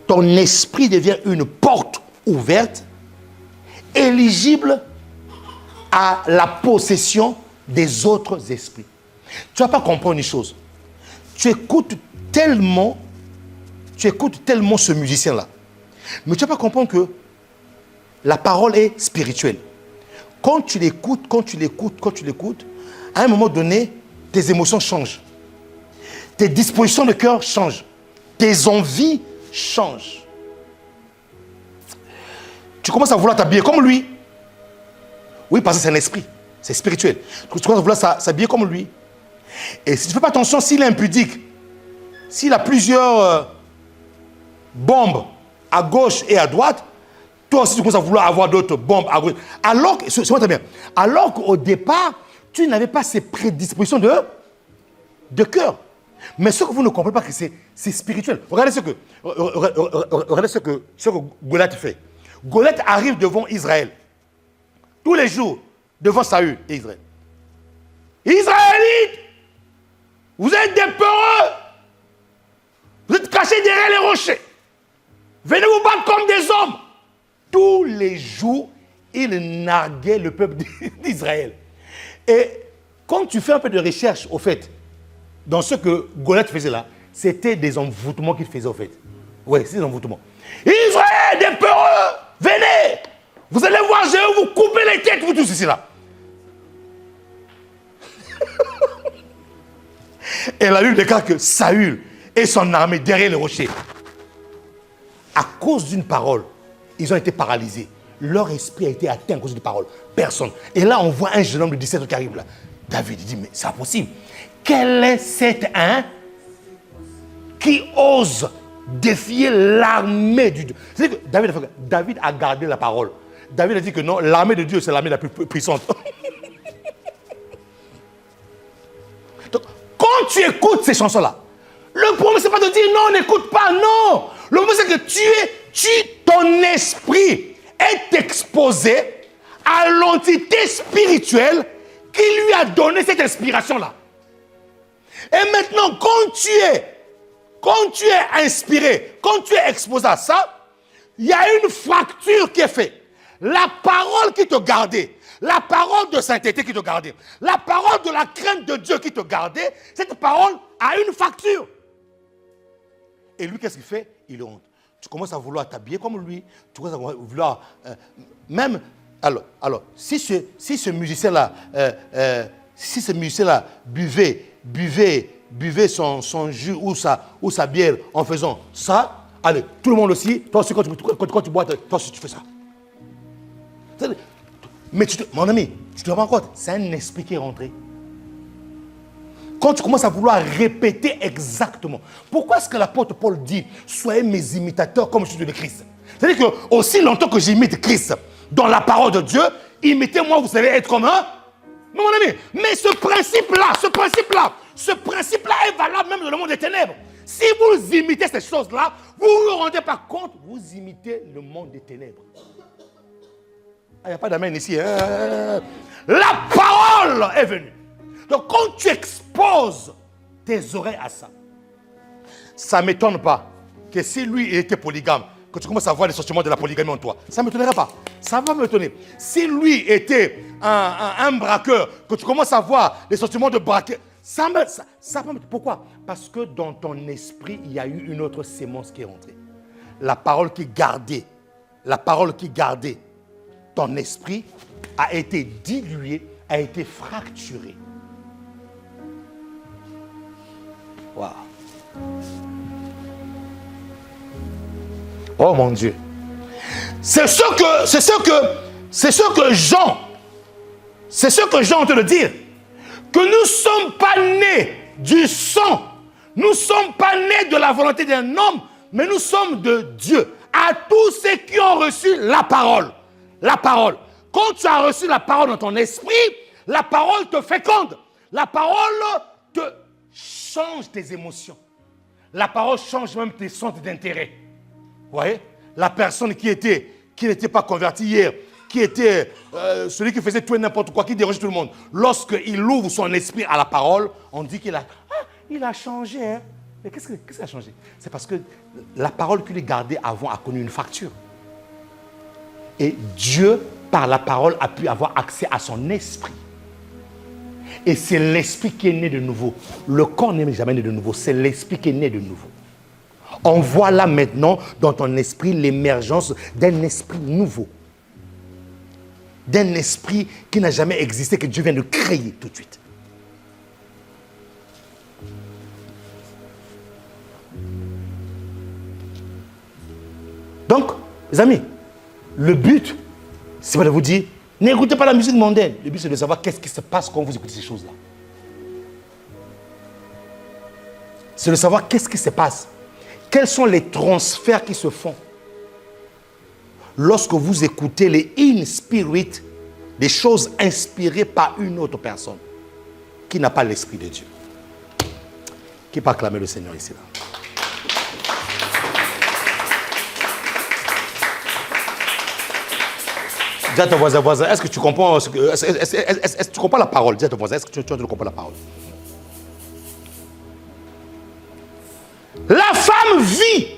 devient une porte ouverte, éligible à la possession des autres esprits. Tu ne vas pas comprendre une chose. Tu écoutes tellement ce musicien-là, mais tu ne vas pas comprendre que la parole est spirituelle. Quand tu l'écoutes, à un moment donné, tes émotions changent. Tes dispositions de cœur changent. Tes envies changent. Tu commences à vouloir t'habiller comme lui. Oui, parce que c'est un esprit. C'est spirituel. Tu commences à vouloir s'habiller comme lui. Et si tu ne fais pas attention, s'il est impudique, s'il a plusieurs bombes à gauche et à droite, toi aussi tu commences à vouloir avoir d'autres bombes à gauche. Alors qu'au départ, tu n'avais pas ces prédispositions de cœur. Mais ce que vous ne comprenez pas, c'est spirituel. Regardez ce que Goliath fait. Goliath arrive devant Israël. Tous les jours, devant Saül et Israël. Israélites, vous êtes des peureux. Vous êtes cachés derrière les rochers. Venez vous battre comme des hommes. Tous les jours, il narguait le peuple d'Israël. Et quand tu fais un peu de recherche, au fait, dans ce que Goliath faisait là, c'était des envoûtements qu'il faisait, au fait. Oui, c'est des envoûtements. Israël, des peureux, venez. Vous allez voir, je vais vous couper les têtes, vous tous ici là. Et la Bible déclare que Saül et son armée derrière les rochers, à cause d'une parole, ils ont été paralysés. Leur esprit a été atteint à cause d'une parole. Personne. Et là, on voit un jeune homme de 17 ans qui arrive là. David dit, mais c'est impossible. Quel est cet qui ose défier l'armée du Dieu? C'est-à-dire que David a gardé la parole. David a dit que non, l'armée de Dieu, c'est l'armée la plus puissante. Donc, quand tu écoutes ces chansons-là, le problème, c'est pas de dire non, n'écoute pas, non. Le problème, c'est que ton esprit est exposé à l'entité spirituelle qui lui a donné cette inspiration-là. Et maintenant, quand tu es inspiré, quand tu es exposé à ça, il y a une fracture qui est faite. La parole qui te gardait, la parole de sainteté qui te gardait, la parole de la crainte de Dieu qui te gardait, cette parole a une fracture. Et lui, qu'est-ce qu'il fait? Il honte. Tu commences à vouloir t'habiller comme lui, tu commences à vouloir... même... Alors, si ce musicien-là buvait son jus ou sa bière en faisant ça, allez, tout le monde aussi, toi aussi, quand tu bois, toi aussi, tu fais ça. Mais mon ami, tu te rends compte, c'est un esprit qui est rentré. Quand tu commences à vouloir répéter exactement, pourquoi est-ce que l'apôtre Paul dit « Soyez mes imitateurs comme je suis de Christ » C'est-à-dire que aussi longtemps que j'imite Christ dans la parole de Dieu, imitez-moi, vous allez être comme un... Mais mon ami, mais ce principe-là est valable même dans le monde des ténèbres. Si vous imitez ces choses-là, vous ne vous rendez pas compte, vous imitez le monde des ténèbres. Il n'y a pas d'amen ici. La parole est venue. Donc quand tu exposes tes oreilles à ça, ça ne m'étonne pas que si lui était polygame, que tu commences à voir les sentiments de la polygamie en toi. Ça ne m'étonnerait pas. Ça va m'étonner. Si lui était un braqueur, que tu commences à voir les sentiments de braqueur, ça va m'étonner. Pourquoi? Parce que dans ton esprit, il y a eu une autre sémence qui est rentrée. La parole qui gardait ton esprit a été diluée, a été fracturée. Wow. Oh mon Dieu. C'est ce que C'est ce que Jean est en train de dire. Que nous ne sommes pas nés du sang. Nous ne sommes pas nés de la volonté d'un homme, mais nous sommes de Dieu. À tous ceux qui ont reçu la parole. La parole. Quand tu as reçu la parole dans ton esprit, la parole te féconde. La parole te change tes émotions. La parole change même tes centres d'intérêt. Vous voyez? La personne qui n'était pas convertie hier, qui était celui qui faisait tout et n'importe quoi, qui dérangeait tout le monde. Lorsqu'il ouvre son esprit à la parole, on dit qu'il a changé. Hein? Mais qu'est-ce qu'il a changé? C'est parce que la parole qu'il gardait avant a connu une fracture. Et Dieu, par la parole, a pu avoir accès à son esprit. Et c'est l'esprit qui est né de nouveau. Le corps n'est jamais né de nouveau, c'est l'esprit qui est né de nouveau. On voit là maintenant dans ton esprit l'émergence d'un esprit nouveau. D'un esprit qui n'a jamais existé, que Dieu vient de créer tout de suite. Donc, les amis, le but, c'est pas de vous dire, n'écoutez pas la musique mondaine. Le but, c'est de savoir qu'est-ce qui se passe quand vous écoutez ces choses-là. C'est de savoir qu'est-ce qui se passe. Quels sont les transferts qui se font lorsque vous écoutez les in spirit, des choses inspirées par une autre personne qui n'a pas l'esprit de Dieu. Qui peut acclamer le Seigneur ici là? Dis à ton voisin, est-ce que tu comprends, est-ce que tu comprends la parole? Dis à ton voisin, est-ce que tu comprends la parole? La femme vit.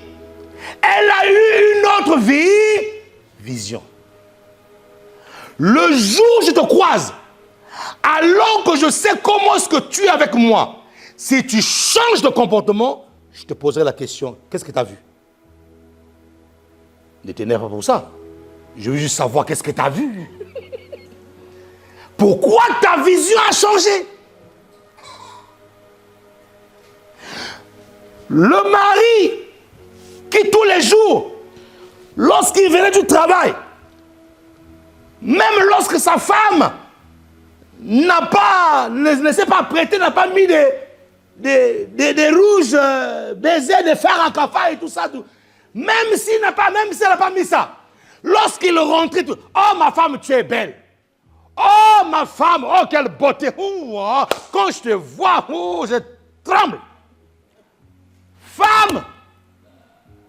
Elle a eu une autre vision. Le jour où je te croise, alors que je sais comment est-ce que tu es avec moi, si tu changes de comportement, je te poserai la question, qu'est-ce que tu as vu? Ne t'énerve pas pour ça. Je veux juste savoir qu'est-ce que tu as vu. Pourquoi ta vision a changé? Le mari qui tous les jours, lorsqu'il venait du travail, même lorsque sa femme ne s'est pas prêtée, n'a pas mis des rouges baisers, des fers à cafard et tout ça, même si elle n'a pas mis ça, lorsqu'il rentrait, oh ma femme, tu es belle. Oh ma femme, oh quelle beauté. Quand je te vois, je tremble. Femme,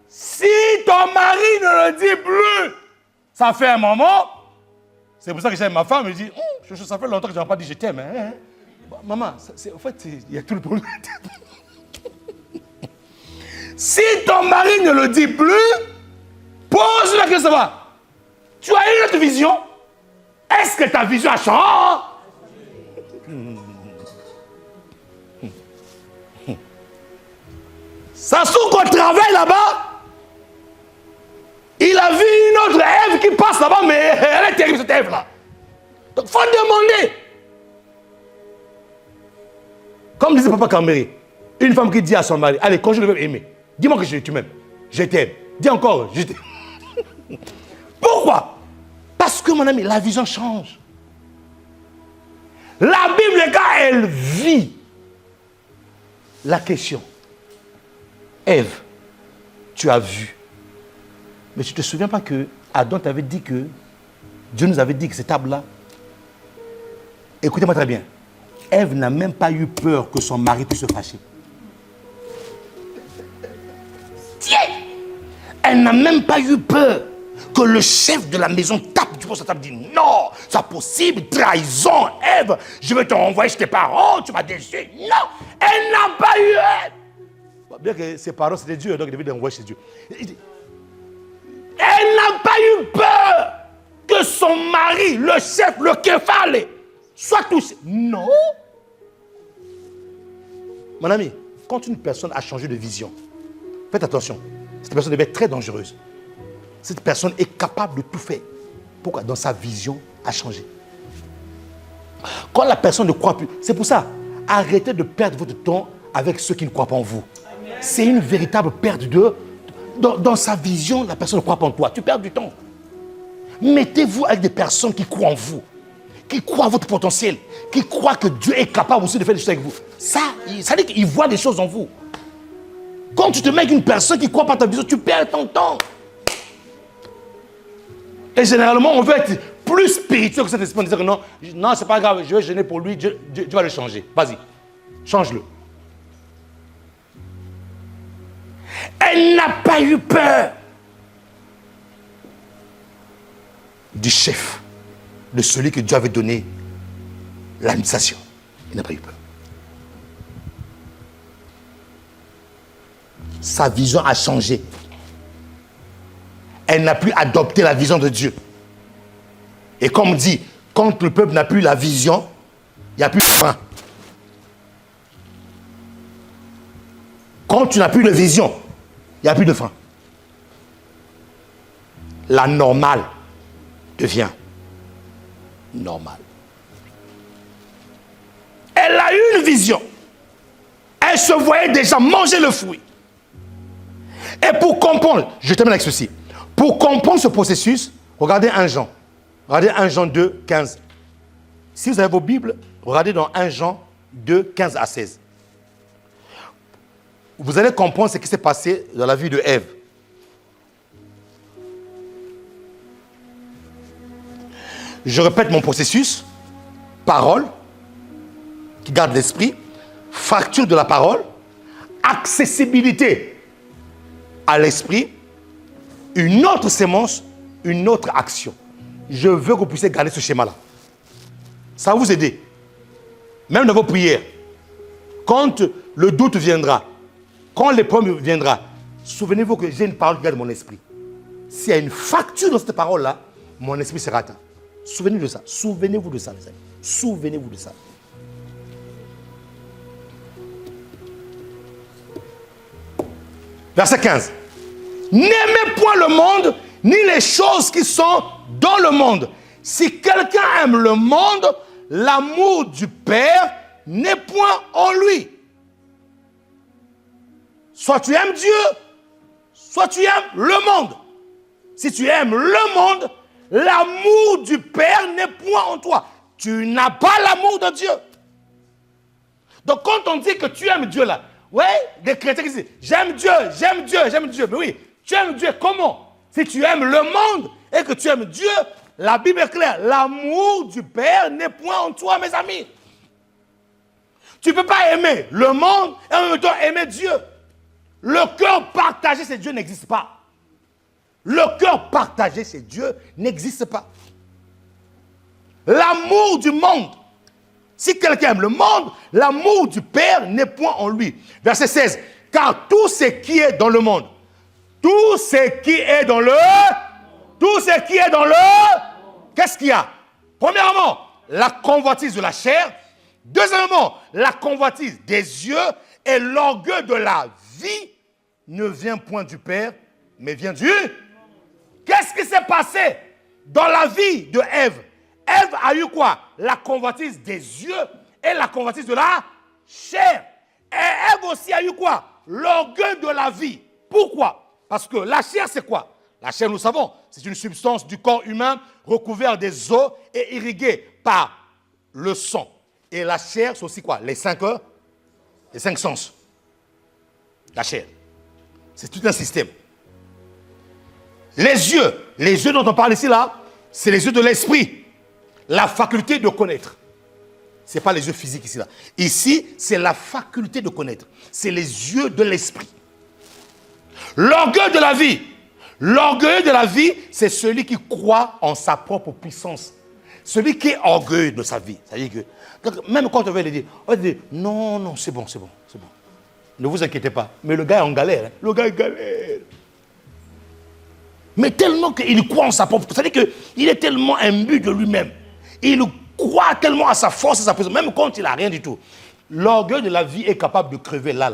si ton mari ne le dit plus, ça fait un moment. C'est pour ça que j'aime ma femme. Elle dit, ça fait longtemps que je n'ai pas dit je t'aime. Hein? Maman, en fait, il y a tout le problème. Si ton mari ne le dit plus, pose la question. Tu as une autre vision? Est-ce que ta vision a changé? Ça se trouve qu'on travaille là-bas. Il a vu une autre Ève qui passe là-bas, mais elle est terrible cette Ève-là. Donc il faut demander. Comme disait Papa Cambéry, une femme qui dit à son mari, allez, quand je le veux aimer, dis-moi que tu m'aimes. Je t'aime. Dis encore, je t'aime. Pourquoi? Parce que mon ami, la vision change. La Bible, quand elle vit la question, Ève, tu as vu. Mais tu ne te souviens pas que Adam t'avait dit que Dieu nous avait dit que cette table-là. Écoutez-moi très bien. Ève n'a même pas eu peur que son mari puisse se fâcher. Tiens! Elle n'a même pas eu peur que le chef de la maison tape du poing sur sa table et dit non, c'est possible, trahison, Ève, je vais te renvoyer chez tes parents, tu m'as déçu. Non! Elle n'a pas eu. Bien que ses parents c'était Dieu, donc il devait l'envoyer chez Dieu. Elle n'a pas eu peur que son mari, le chef, le képhale, soit touché. Non. Mon ami, quand une personne a changé de vision, faites attention, cette personne devait être très dangereuse. Cette personne est capable de tout faire. Pourquoi? Dans sa vision a changé. Quand la personne ne croit plus, c'est pour ça, arrêtez de perdre votre temps avec ceux qui ne croient pas en vous. C'est une véritable perte de... Dans sa vision, la personne ne croit pas en toi. Tu perds du temps. Mettez-vous avec des personnes qui croient en vous, qui croient à votre potentiel, qui croient que Dieu est capable aussi de faire des choses avec vous. Ça dit qu'il voit des choses en vous. Quand tu te mets avec une personne qui ne croit pas à ta vision, tu perds ton temps. Et généralement, on veut être plus spirituel que cet esprit. On dit que non, c'est pas grave, je vais gêner pour lui, Dieu va le changer. Vas-y, change-le. Elle n'a pas eu peur du chef, de celui que Dieu avait donné l'administration. Il n'a pas eu peur. Sa vision a changé. Elle n'a plus adopté la vision de Dieu. Et comme on dit, quand le peuple n'a plus la vision, il n'y a plus de fin. Quand tu n'as plus de vision, il n'y a plus de fin. La normale devient normale. Elle a eu une vision. Elle se voyait déjà manger le fruit. Et pour comprendre, je termine avec ceci. Pour comprendre ce processus, regardez 1 Jean. Regardez 1 Jean 2, 15. Si vous avez vos Bibles, regardez dans 1 Jean 2, 15 à 16. Vous allez comprendre ce qui s'est passé dans la vie de Ève. Je répète mon processus. Parole, qui garde l'esprit. Fracture de la parole. Accessibilité à l'esprit. Une autre sémence, une autre action. Je veux que vous puissiez garder ce schéma-là. Ça va vous aider. Même dans vos prières. Quand le doute viendra, quand l'épreuve viendra, souvenez-vous que j'ai une parole qui garde mon esprit. S'il y a une fracture dans cette parole-là, mon esprit sera atteint. Souvenez-vous de ça. Souvenez-vous de ça, les amis. Souvenez-vous de ça. Verset 15. N'aimez point le monde, ni les choses qui sont dans le monde. Si quelqu'un aime le monde, l'amour du Père n'est point en lui. Soit tu aimes Dieu, soit tu aimes le monde. Si tu aimes le monde, l'amour du Père n'est point en toi. Tu n'as pas l'amour de Dieu. Donc quand on dit que tu aimes Dieu là, ouais, des chrétiens qui disent j'aime Dieu, j'aime Dieu, j'aime Dieu. Mais oui, tu aimes Dieu comment? Si tu aimes le monde et que tu aimes Dieu, la Bible est claire. L'amour du Père n'est point en toi, mes amis. Tu ne peux pas aimer le monde et en même temps aimer Dieu. Le cœur partagé, c'est Dieu, n'existe pas. Le cœur partagé, c'est Dieu, n'existe pas. L'amour du monde. Si quelqu'un aime le monde, l'amour du Père n'est point en lui. Verset 16. Car tout ce qui est dans le monde, tout ce qui est dans qu'est-ce qu'il y a? Premièrement, la convoitise de la chair. Deuxièmement, la convoitise des yeux et l'orgueil de la vie ne vient point du Père, mais vient du... Qu'est-ce qui s'est passé dans la vie de Ève? Ève a eu quoi? La convoitise des yeux et la convoitise de la chair. Et Ève aussi a eu quoi? L'orgueil de la vie. Pourquoi? Parce que la chair, c'est quoi? La chair, nous savons, c'est une substance du corps humain recouverte des os et irriguée par le sang. Et la chair, c'est aussi quoi? Les cinq sens. La chair. C'est tout un système. Les yeux dont on parle ici, là, c'est les yeux de l'esprit. La faculté de connaître. Ce n'est pas les yeux physiques ici, là. Ici, c'est la faculté de connaître. C'est les yeux de l'esprit. L'orgueil de la vie. L'orgueil de la vie, c'est celui qui croit en sa propre puissance. Celui qui est orgueilleux de sa vie. C'est-à-dire que, même quand on va lui dire, non, c'est bon. Ne vous inquiétez pas. Mais le gars est en galère. Le gars est galère. Mais tellement qu'il croit en sa propre... C'est-à-dire qu'il est tellement imbu de lui-même. Il croit tellement à sa force, à sa puissance, même quand il n'a rien du tout. L'orgueil de la vie est capable de crever là.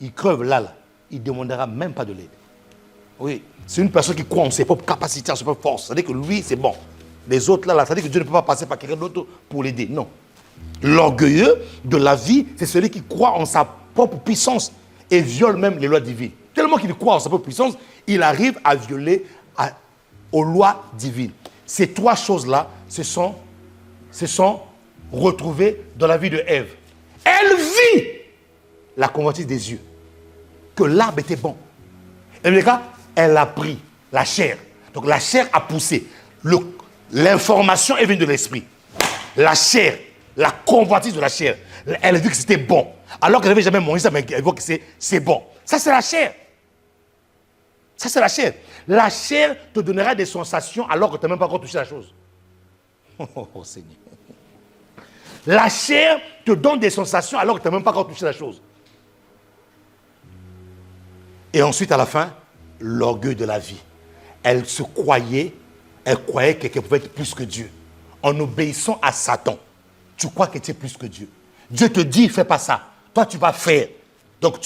Il creve là. Il ne demandera même pas de l'aide. Oui, c'est une personne qui croit en ses propres capacités, en ses propres forces. C'est-à-dire que lui, c'est bon. Les autres, là, c'est-à-dire que Dieu ne peut pas passer par quelqu'un d'autre pour l'aider. Non. L'orgueilleux de la vie, c'est celui qui croit en sa propre puissance et viole même les lois divines. Tellement qu'il croit en sa propre puissance, il arrive à violer aux lois divines. Ces trois choses-là se sont retrouvées dans la vie de Ève. Elle vit la convoitise des yeux, que l'arbre était bon. Et le cas, elle a pris la chair. Donc la chair a poussé. L'information est venue de l'esprit. La chair, la convoitise de la chair, elle a vu que c'était bon. Alors qu'elle n'avait jamais mangé ça, mais elle voit que c'est bon. Ça, c'est la chair. Ça, c'est la chair. La chair te donnera des sensations alors que tu n'as même pas encore touché la chose. Oh, Seigneur. La chair te donne des sensations alors que tu n'as même pas encore touché la chose. Et ensuite, à la fin, l'orgueil de la vie. Elle croyait qu'elle pouvait être plus que Dieu. En obéissant à Satan, tu crois que tu es plus que Dieu. Dieu te dit, fais pas ça. Toi, tu vas faire. Donc,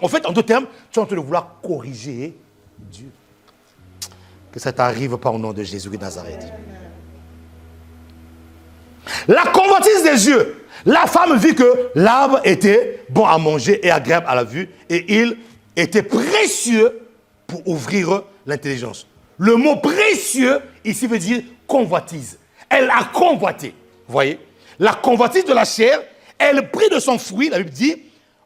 en fait, en deux termes, tu es en train de vouloir corriger Dieu. Que ça t'arrive pas au nom de Jésus de Nazareth. La convoitise des yeux. La femme vit que l'arbre était bon à manger et agréable à la vue et il était précieux pour ouvrir l'intelligence. Le mot précieux ici veut dire convoitise. Elle a convoité. Vous voyez? La convoitise de la chair, elle prit de son fruit, la Bible dit,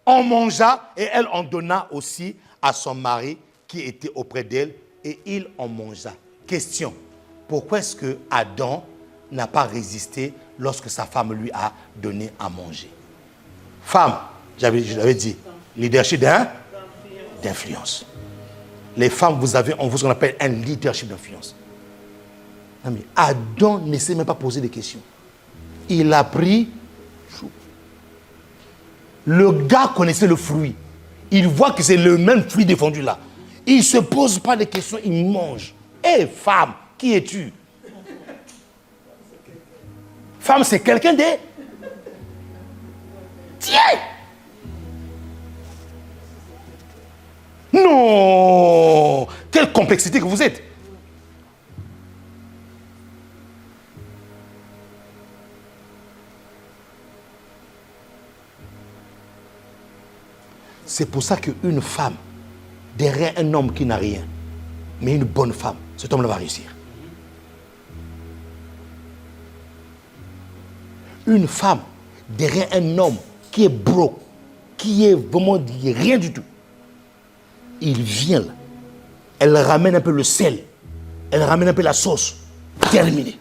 en mangea et elle en donna aussi à son mari qui était auprès d'elle et il en mangea. Question, pourquoi est-ce que Adam n'a pas résisté lorsque sa femme lui a donné à manger? Femme, je l'avais dit, leadership d'influence. Les femmes, vous avez en vous ce qu'on appelle un leadership d'influence. Non mais Adam ne s'est même pas posé de questions. Il a pris. Le gars connaissait le fruit. Il voit que c'est le même fruit défendu là. Il ne se pose pas de questions, il mange. Hé, femme, qui es-tu? Femme, c'est quelqu'un de... Tiens! Non! Quelle complexité que vous êtes! C'est pour ça qu'une femme, derrière un homme qui n'a rien, mais une bonne femme, cet homme-là va réussir. Une femme, derrière un homme qui est broke, qui est vraiment rien du tout, il vient là, elle ramène un peu le sel, elle ramène un peu la sauce, terminé.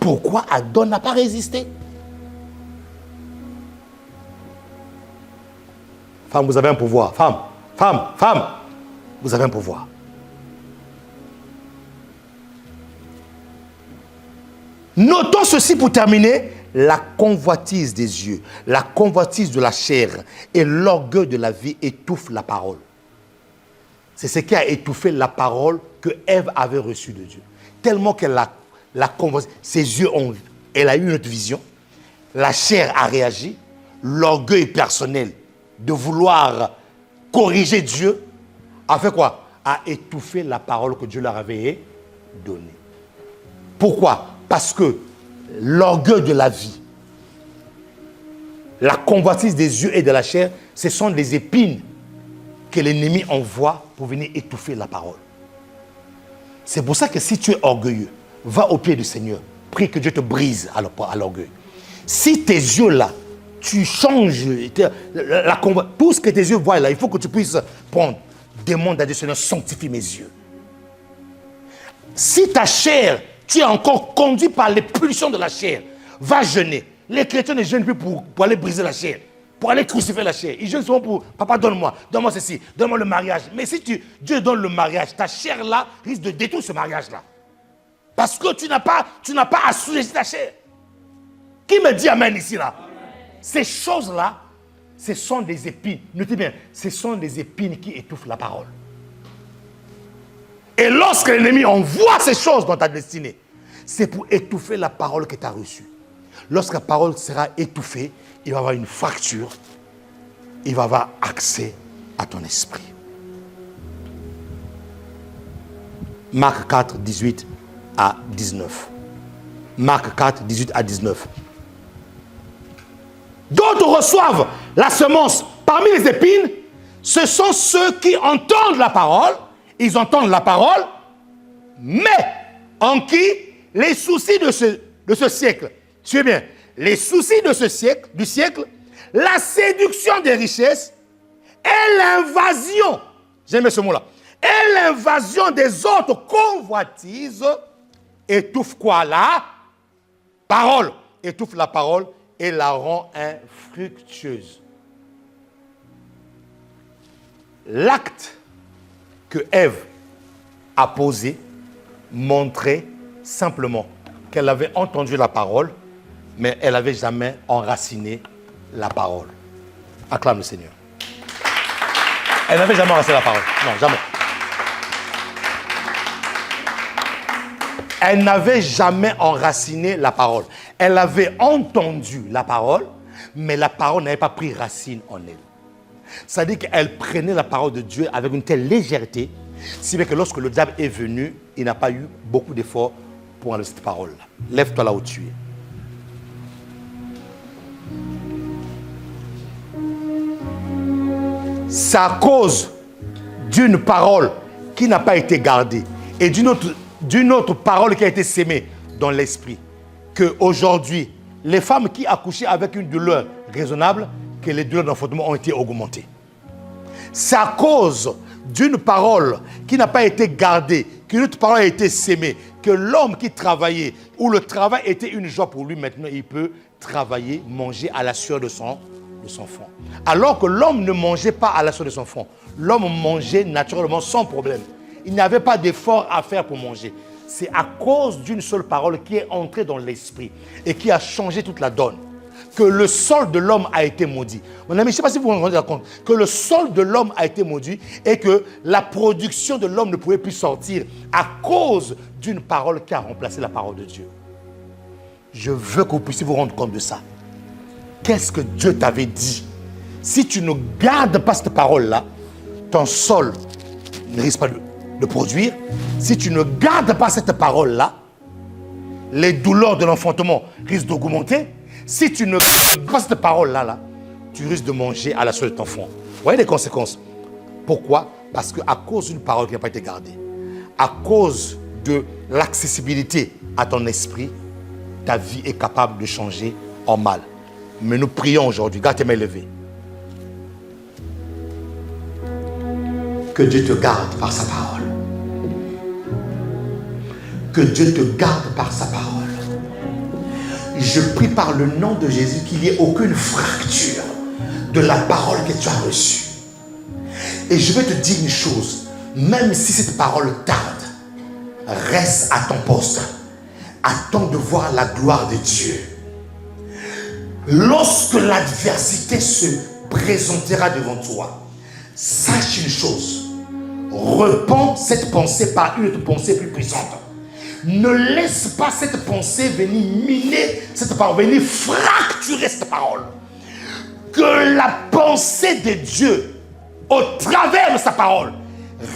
Pourquoi Adam n'a pas résisté? Femme, vous avez un pouvoir. Femme, vous avez un pouvoir. Notons ceci pour terminer. La convoitise des yeux, la convoitise de la chair et l'orgueil de la vie étouffent la parole. C'est ce qui a étouffé la parole que Ève avait reçue de Dieu. Tellement qu'elle la convoitise, ses yeux ont, elle a eu une autre vision, la chair a réagi, l'orgueil personnel de vouloir corriger Dieu a fait quoi? A étouffé la parole que Dieu leur avait donnée. Pourquoi? Parce que l'orgueil de la vie, la convoitise des yeux et de la chair, ce sont des épines que l'ennemi envoie pour venir étouffer la parole. C'est pour ça que si tu es orgueilleux, va au pied du Seigneur, prie que Dieu te brise à l'orgueil. Si tes yeux là, tu changes, tout ce que tes yeux voient là, il faut que tu puisses prendre, demande à Dieu, Seigneur, sanctifie mes yeux. Si ta chair, tu es encore conduit par les pulsions de la chair, va jeûner. Les chrétiens ne jeûnent plus pour aller briser la chair, pour aller crucifier la chair. Ils jeûnent souvent pour, papa, donne-moi ceci, donne-moi le mariage. Mais si Dieu donne le mariage, ta chair là risque de détruire ce mariage-là. Parce que tu n'as pas assujetti ta chair. Qui me dit amen ici là? Amen. Ces choses-là, ce sont des épines. Notez bien, ce sont des épines qui étouffent la parole. Et lorsque l'ennemi envoie ces choses dans ta destinée, c'est pour étouffer la parole que tu as reçue. Lorsque la parole sera étouffée, il va y avoir une fracture. Il va y avoir accès à ton esprit. Marc 4, 18 à 19. Marc 4, 18 à 19. D'autres reçoivent la semence Parmi les épines, ce sont ceux qui entendent la parole. Ils entendent la parole, mais en qui les soucis de ce siècle, tu sais bien, les soucis de ce siècle, du siècle, la séduction des richesses et l'invasion, j'aime ce mot-là, et l'invasion des autres convoitises étouffe quoi là? Parole. Étouffe la parole et la rend infructueuse. L'acte que Ève a posé montrait simplement qu'elle avait entendu la parole, mais elle n'avait jamais enraciné la parole. Acclame le Seigneur. Elle n'avait jamais enraciné la parole. Non, jamais. Elle n'avait jamais enraciné la parole. Elle avait entendu la parole, mais la parole n'avait pas pris racine en elle. C'est-à-dire qu'elle prenait la parole de Dieu avec une telle légèreté, si bien que lorsque le diable est venu, il n'a pas eu beaucoup d'efforts pour enlever cette parole-là. Lève-toi là où tu es. C'est à cause d'une parole qui n'a pas été gardée et d'une autre parole qui a été sémée dans l'esprit qu'aujourd'hui, les femmes qui accouchaient avec une douleur raisonnable, que les douleurs d'enfantement ont été augmentées. C'est à cause d'une parole qui n'a pas été gardée, qu'une autre parole a été sémée, que l'homme qui travaillait, où le travail était une joie pour lui, maintenant il peut travailler, manger à la sueur de son front. Alors que l'homme ne mangeait pas à la sueur de son front. L'homme mangeait naturellement sans problème. Il n'avait pas d'effort à faire pour manger. C'est à cause d'une seule parole qui est entrée dans l'esprit et qui a changé toute la donne que le sol de l'homme a été maudit. Mon ami, je ne sais pas si vous vous rendez compte que le sol de l'homme a été maudit et que la production de l'homme ne pouvait plus sortir à cause d'une parole qui a remplacé la parole de Dieu. Je veux que vous puissiez vous rendre compte de ça. Qu'est-ce que Dieu t'avait dit? Si tu ne gardes pas cette parole-là, ton sol ne risque pas de produire. Si tu ne gardes pas cette parole-là, les douleurs de l'enfantement risquent d'augmenter. Si tu ne gardes pas cette parole-là, tu risques de manger à la sueur de ton front. Vous voyez les conséquences? Pourquoi? Parce qu'à cause d'une parole qui n'a pas été gardée, à cause de l'accessibilité à ton esprit, ta vie est capable de changer en mal. Mais nous prions aujourd'hui, garde tes mains levées. Que Dieu te garde par sa parole. Que Dieu te garde par sa parole. Je prie par le nom de Jésus qu'il n'y ait aucune fracture de la parole que tu as reçue. Et je vais te dire une chose, même si cette parole tarde, reste à ton poste. Attends de voir la gloire de Dieu. Lorsque l'adversité se présentera devant toi, sache une chose, repends cette pensée par une autre pensée plus puissante. Ne laisse pas cette pensée venir miner cette parole, venir fracturer cette parole. Que la pensée de Dieu, au travers de sa parole,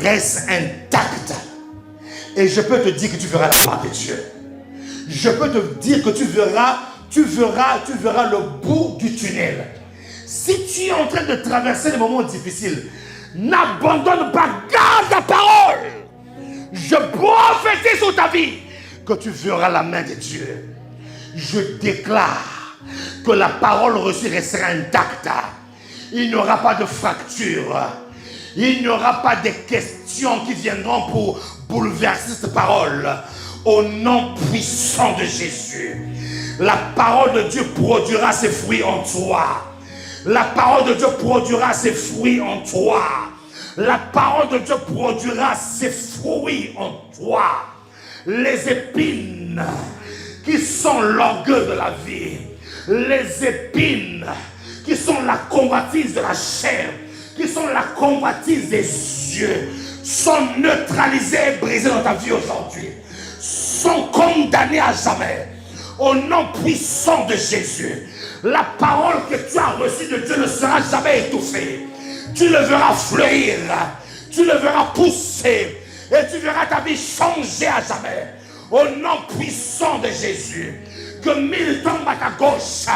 reste intacte. Et je peux te dire que tu verras la gloire de Dieu. Je peux te dire que tu verras le bout du tunnel. Si tu es en train de traverser des moments difficiles, n'abandonne pas, garde la parole. Je prophétise sur ta vie que tu verras la main de Dieu. Je déclare que la parole reçue restera intacte. Il n'y aura pas de fracture. Il n'y aura pas de questions qui viendront pour bouleverser cette parole. Au nom puissant de Jésus, la parole de Dieu produira ses fruits en toi. La parole de Dieu produira ses fruits en toi. La parole de Dieu produira ses fruits en toi. Les épines qui sont l'orgueil de la vie, les épines qui sont la convoitise de la chair, qui sont la convoitise des yeux, sont neutralisées et brisées dans ta vie aujourd'hui, sont condamnées à jamais. Au nom puissant de Jésus, la parole que tu as reçue de Dieu ne sera jamais étouffée. Tu le verras fleurir, tu le verras pousser, et tu verras ta vie changer à jamais. Au nom puissant de Jésus, que 1000 tombent à ta gauche,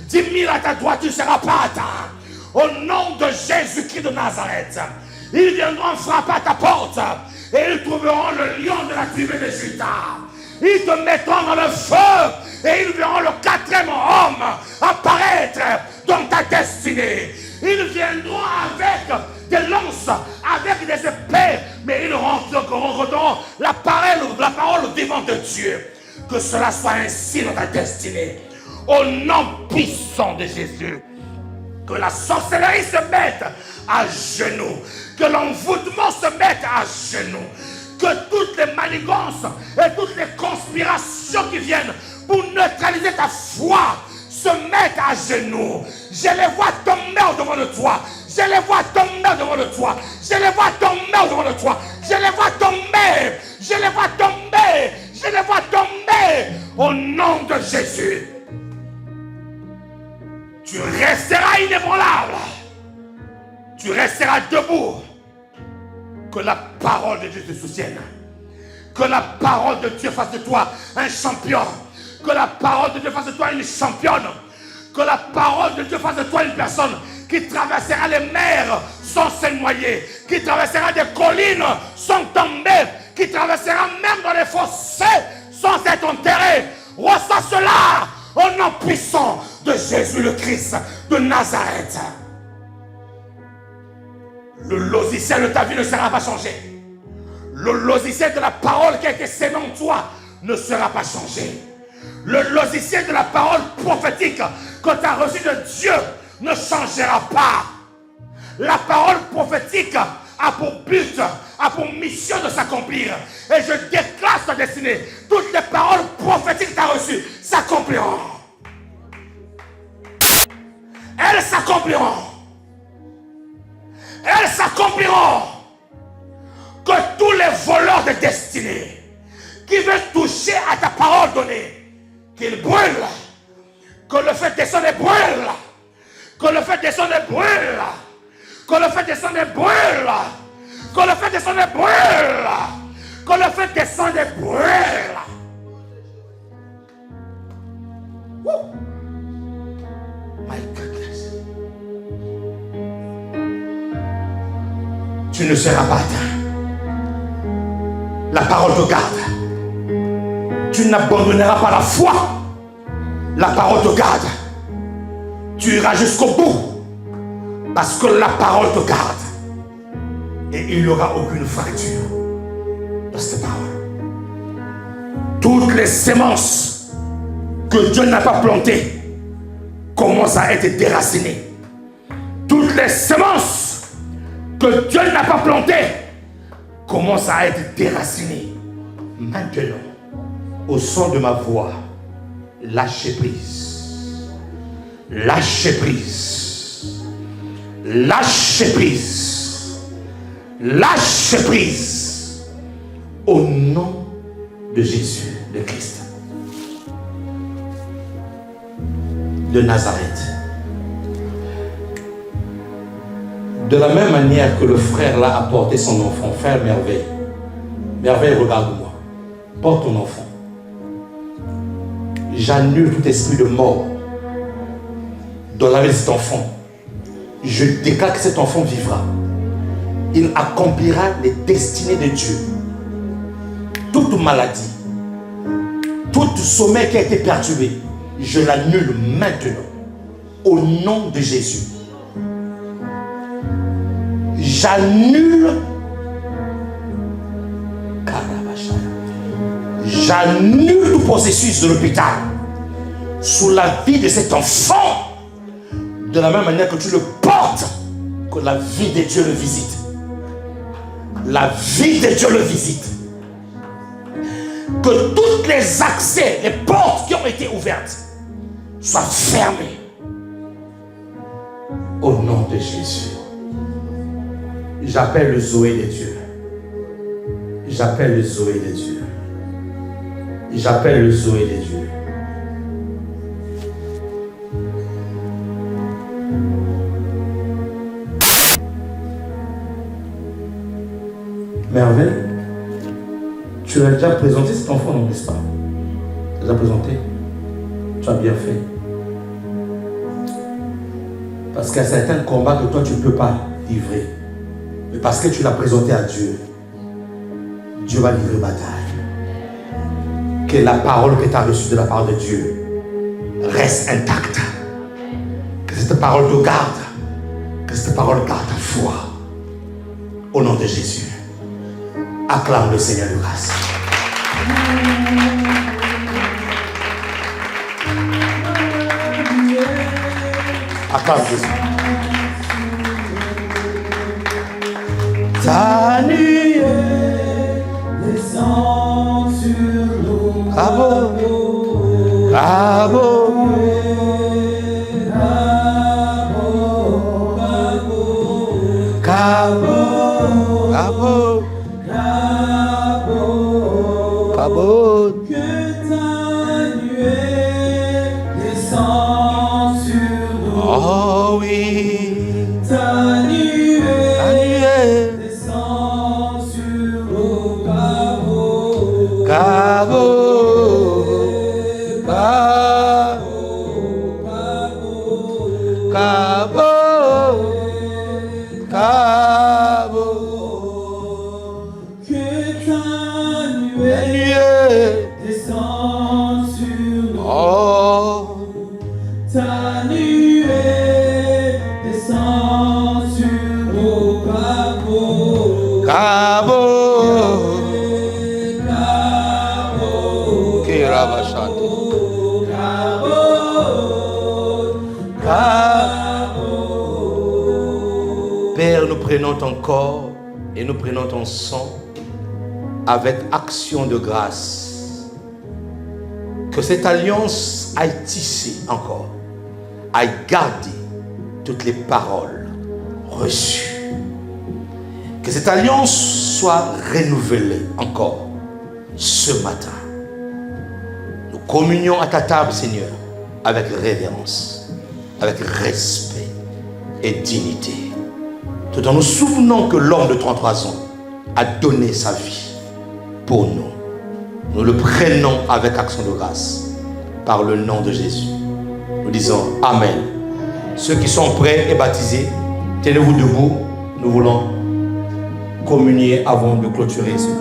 10 000 à ta droite, tu ne seras pas atteint. au nom de Jésus-Christ de Nazareth. Ils viendront frapper à ta porte et ils trouveront le lion de la tribu de Juda. Ils te mettront dans le feu et ils verront le 4e homme apparaître dans ta destinée. Ils viendront avec des lances, avec des épées, mais ils rencontreront la parole vivante de Dieu. Que cela soit ainsi dans ta destinée. Au nom puissant de Jésus. Que la sorcellerie se mette à genoux. Que l'envoûtement se mette à genoux. Que toutes les manigances et toutes les conspirations qui viennent pour neutraliser ta foi se mettent à genoux. Je les vois tomber devant le toit. Je les vois tomber devant le toit. Je les vois tomber devant le toit. Je les vois tomber. Je les vois tomber. Je les vois tomber. Au nom de Jésus. Tu resteras inébranlable. Tu resteras debout. Que la parole de Dieu te soutienne. Que la parole de Dieu fasse de toi un champion. Que la parole de Dieu fasse de toi une championne. Que la parole de Dieu fasse de toi une personne qui traversera les mers sans se noyer. Qui traversera des collines sans tomber. Qui traversera même dans les fossés sans être enterré. Reçois cela au nom puissant de Jésus le Christ de Nazareth. Le logiciel de ta vie ne sera pas changé. Le logiciel de la parole qui a été sémée en toi ne sera pas changé. Le logiciel de la parole prophétique que tu as reçu de Dieu ne changera pas. La parole prophétique a pour but, a pour mission de s'accomplir. Et je déclare ta destinée. Toutes les paroles prophétiques que tu as reçues s'accompliront. Elles s'accompliront. Elles s'accompliront. Que tous les voleurs de destinée qui veulent toucher à ta parole donnée, qu'ils brûlent. Que le feu descende et brûle. Que le feu descende et brûle. Que le feu descende et brûle. Que le feu descende et brûle. Que le feu descende et brûle. Woo. My goodness. Tu ne seras pas atteint. La parole te garde. Tu n'abandonneras pas la foi. La parole te garde. Tu iras jusqu'au bout. Parce que la parole te garde. Et il n'y aura aucune fracture dans cette parole. Toutes les semences que Dieu n'a pas plantées commencent à être déracinées. Toutes les semences que Dieu n'a pas plantées commencent à être déracinées. Maintenant, au son de ma voix, lâchez prise. Lâchez prise. Lâchez prise. Lâchez prise. Au nom de Jésus, de Christ. De Nazareth. De la même manière que le frère l'a apporté son enfant, frère Merveille. Merveille, regarde-moi. Porte ton enfant. J'annule tout esprit de mort dans la vie de cet enfant. Je déclare que cet enfant vivra. Il accomplira les destinées de Dieu. Toute maladie, tout sommeil qui a été perturbé, je l'annule maintenant. Au nom de Jésus. J'annule tout processus de l'hôpital sous la vie de cet enfant, de la même manière que tu le portes, que la vie de Dieu le visite. La vie de Dieu le visite. Que tous les accès, les portes qui ont été ouvertes soient fermées. Au nom de Jésus. J'appelle le Zoé de Dieu. J'appelle le Zoé de Dieu. J'appelle le Zoé de Dieu. Merveille, tu as déjà présenté cet enfant, n'est-ce pas? Tu as déjà présenté. Tu as bien fait. Parce qu'il y a certains combats que toi tu ne peux pas livrer. Mais parce que tu l'as présenté à Dieu, Dieu va livrer bataille. Que la parole que tu as reçue de la part de Dieu reste intacte. Que cette parole te garde. Que cette parole garde ta foi. Au nom de Jésus. Acclame le Seigneur de grâce. Acclame Jésus. Ta nuée descend sur nous. Bravo. Bravo. Bravo. Bravo. Que ta nuée descend sur nous. Oh oui. Ta nuée Salut. descend sur nous. Bravo. Bravo. Ta nuée descend sur nous. Bravo. Bravo. Bravo. Qui va chanter? Père, nous prenons ton corps et nous prenons ton sang avec action de grâce. Que cette alliance aille tisser encore, aille garder toutes les paroles reçues. Que cette alliance soit renouvelée encore ce matin. Nous communions à ta table, Seigneur, avec révérence, avec respect et dignité. Tout en nous souvenant que l'homme de 33 ans a donné sa vie pour nous. Nous le prenons avec action de grâce par le nom de Jésus. Nous disons Amen. Ceux qui sont prêts et baptisés, tenez-vous debout. Nous voulons communier avant de clôturer ce livre.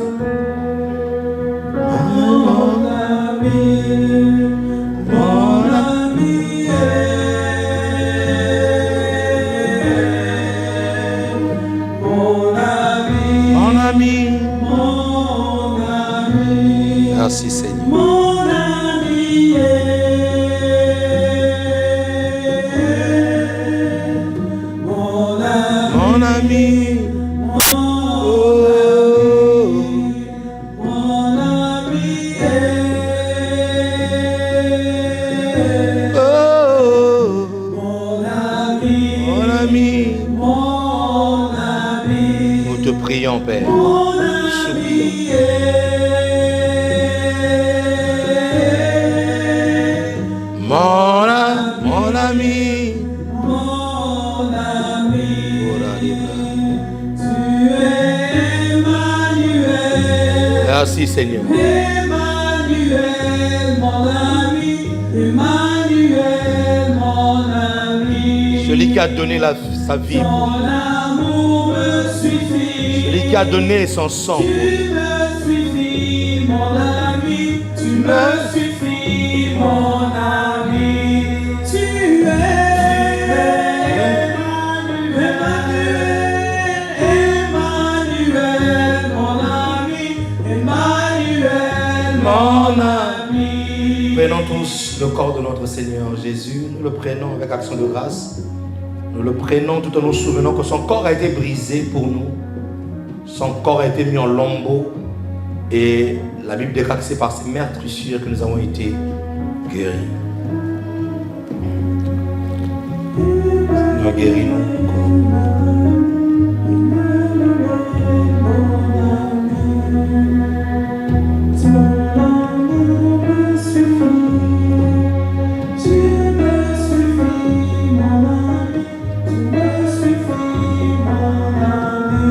Mon ami, mon ami, mon ami, Mon ami. mon ami, Merci Seigneur. mon ami, mon ami, Mon ami. mon ami, Oh, mon ami, mon ami. mon ami, Nous te prions, Père. mon ami, Mon ami. mon ami, tu es Emmanuel, Merci Seigneur. Emmanuel, mon ami, Emmanuel, mon ami. Celui qui a donné sa vie, Ton amour me suffit. celui qui a donné son sang. Tu me suffis, mon ami. Tu me suffis, mon ami. Tu es Emmanuel, mon ami. Emmanuel, mon ami. Prenons tous le corps de notre Seigneur Jésus. Nous le prenons avec action de grâce. Nous le prenons tout en nous souvenant que son corps a été brisé pour nous. Son corps a été mis en lambeaux. Et la Bible déclare que c'est par ces meurtrissures que nous avons été guéris. Seigneur, guéris-nous.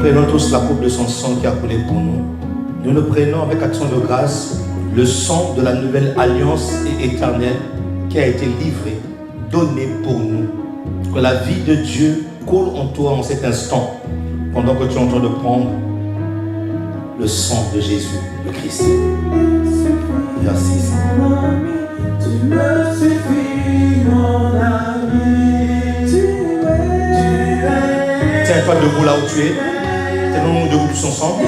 Prenons tous la coupe de son sang qui a coulé pour nous. Nous le prenons avec action de grâce, le sang de la nouvelle alliance et éternelle qui a été livré, donné pour nous Que la vie de Dieu coule en toi en cet instant, pendant que tu es en train de prendre le sang de Jésus, le Christ. Merci Seigneur. Tu me suffis, mon ami. Tiens-toi debout là où tu es. Tenons-nous debout tous ensemble.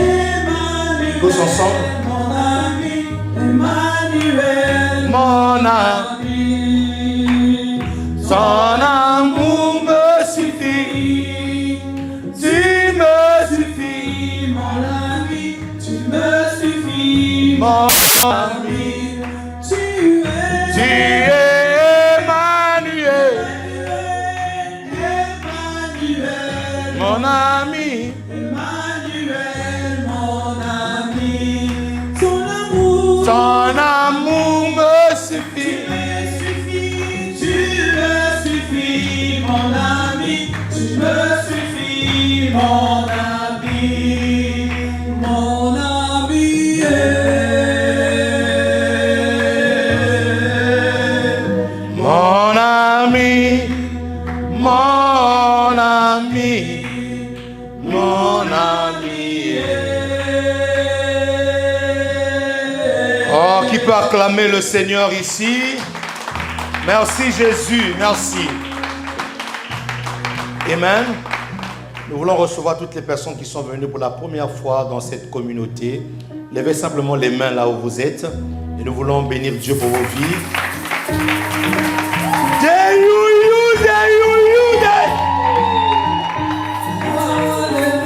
Tous ensemble. Mon ami, Emmanuel, Mon ami, son amour me suffit. Tu me suffis, mon ami, tu me suffis, mon ami. tu Tu es es Emmanuel, Emmanuel, mon ami. Emmanuel, mon ami. Ton amour me suffit. Tu me suffis, mon ami, tu me suffis, mon ami, mon ami. Mon ami, mon ami, mon ami. Oh, qui peut acclamer le Seigneur ici? Merci Jésus, merci. Amen. Nous voulons recevoir toutes les personnes qui sont venues pour la première fois dans cette communauté. Levez simplement les mains là où vous êtes et nous voulons bénir Dieu pour vos vies.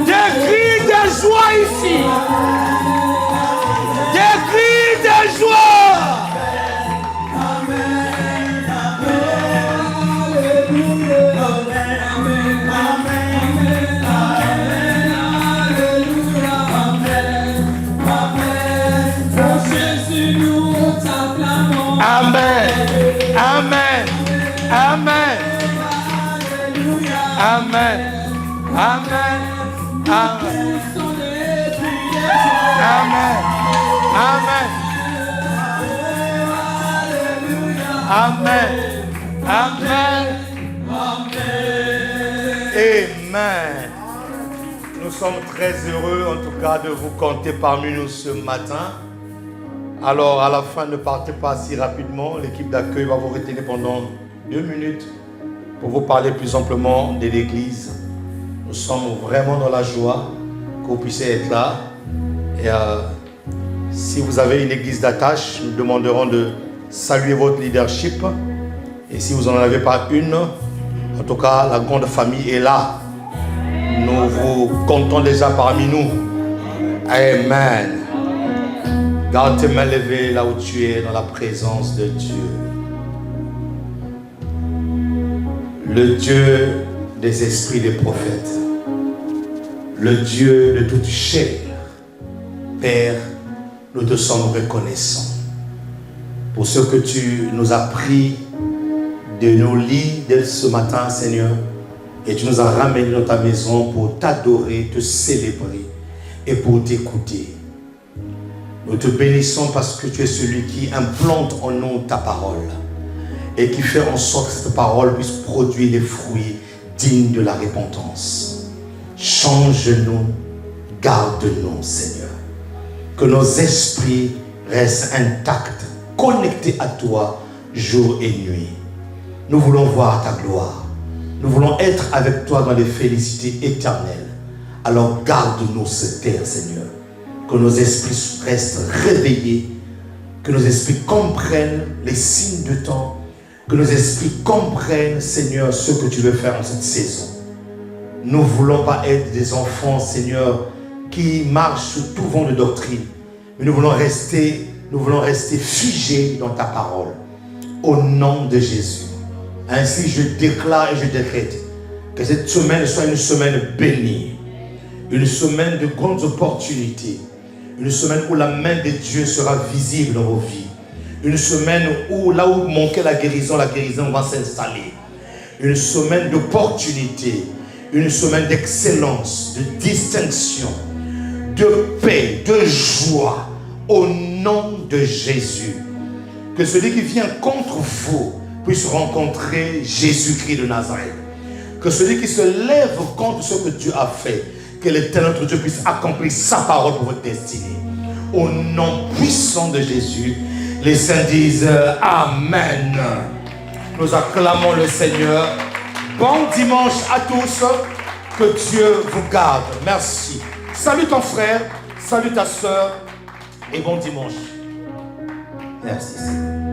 Des cris de joie ici. Des cris de joie. Amen. Amen. Amen. Amen. Amen. Amen. Amen. Amen. Amen. Amen. Amen. Nous sommes très heureux en tout cas de vous compter parmi nous ce matin. Alors à la fin, ne partez pas si rapidement. L'équipe d'accueil va vous retenir pendant 2 minutes pour vous parler plus amplement de l'église. Nous sommes vraiment dans la joie que vous puissiez être là. Et si vous avez une église d'attache, nous demanderons de saluer votre leadership. Et si vous n'en avez pas une, en tout cas, la grande famille est là. Nous vous comptons déjà parmi nous. Amen. Garde tes mains levées là où tu es dans la présence de Dieu. Le Dieu des esprits des prophètes. Le Dieu de toute chair. Père, nous te sommes reconnaissants pour ce que tu nous as pris de nos lits dès ce matin, Seigneur, et tu nous as ramenés dans ta maison pour t'adorer, te célébrer et pour t'écouter. Nous te bénissons parce que tu es celui qui implante en nous ta parole et qui fait en sorte que cette parole puisse produire des fruits dignes de la repentance. Change-nous, garde-nous, Seigneur. Que nos esprits restent intacts, connectés à toi jour et nuit. Nous voulons voir ta gloire. Nous voulons être avec toi dans les félicités éternelles. Alors garde-nous cette terre, Seigneur. Que nos esprits restent réveillés. Que nos esprits comprennent les signes de temps. Que nos esprits comprennent, Seigneur, ce que tu veux faire en cette saison. Nous ne voulons pas être des enfants, Seigneur, qui marchent sous tout vent de doctrine. Mais nous voulons rester figés dans ta parole. Au nom de Jésus. Ainsi, je déclare et je décrète que cette semaine soit une semaine bénie. Une semaine de grandes opportunités. Une semaine où la main de Dieu sera visible dans vos vies. Une semaine où, là où manquait la guérison va s'installer. Une semaine d'opportunités. Une semaine d'excellence, de distinction, de paix, de joie. Au nom de Jésus. Que celui qui vient contre vous puisse rencontrer Jésus-Christ de Nazareth. Que celui qui se lève contre ce que Dieu a fait, que l'Éternel notre Dieu puisse accomplir sa parole pour votre destinée. Au nom puissant de Jésus, les saints disent Amen. Nous acclamons le Seigneur. Bon dimanche à tous. Que Dieu vous garde. Merci. Salut ton frère, salut ta soeur et bon dimanche. Merci Seigneur.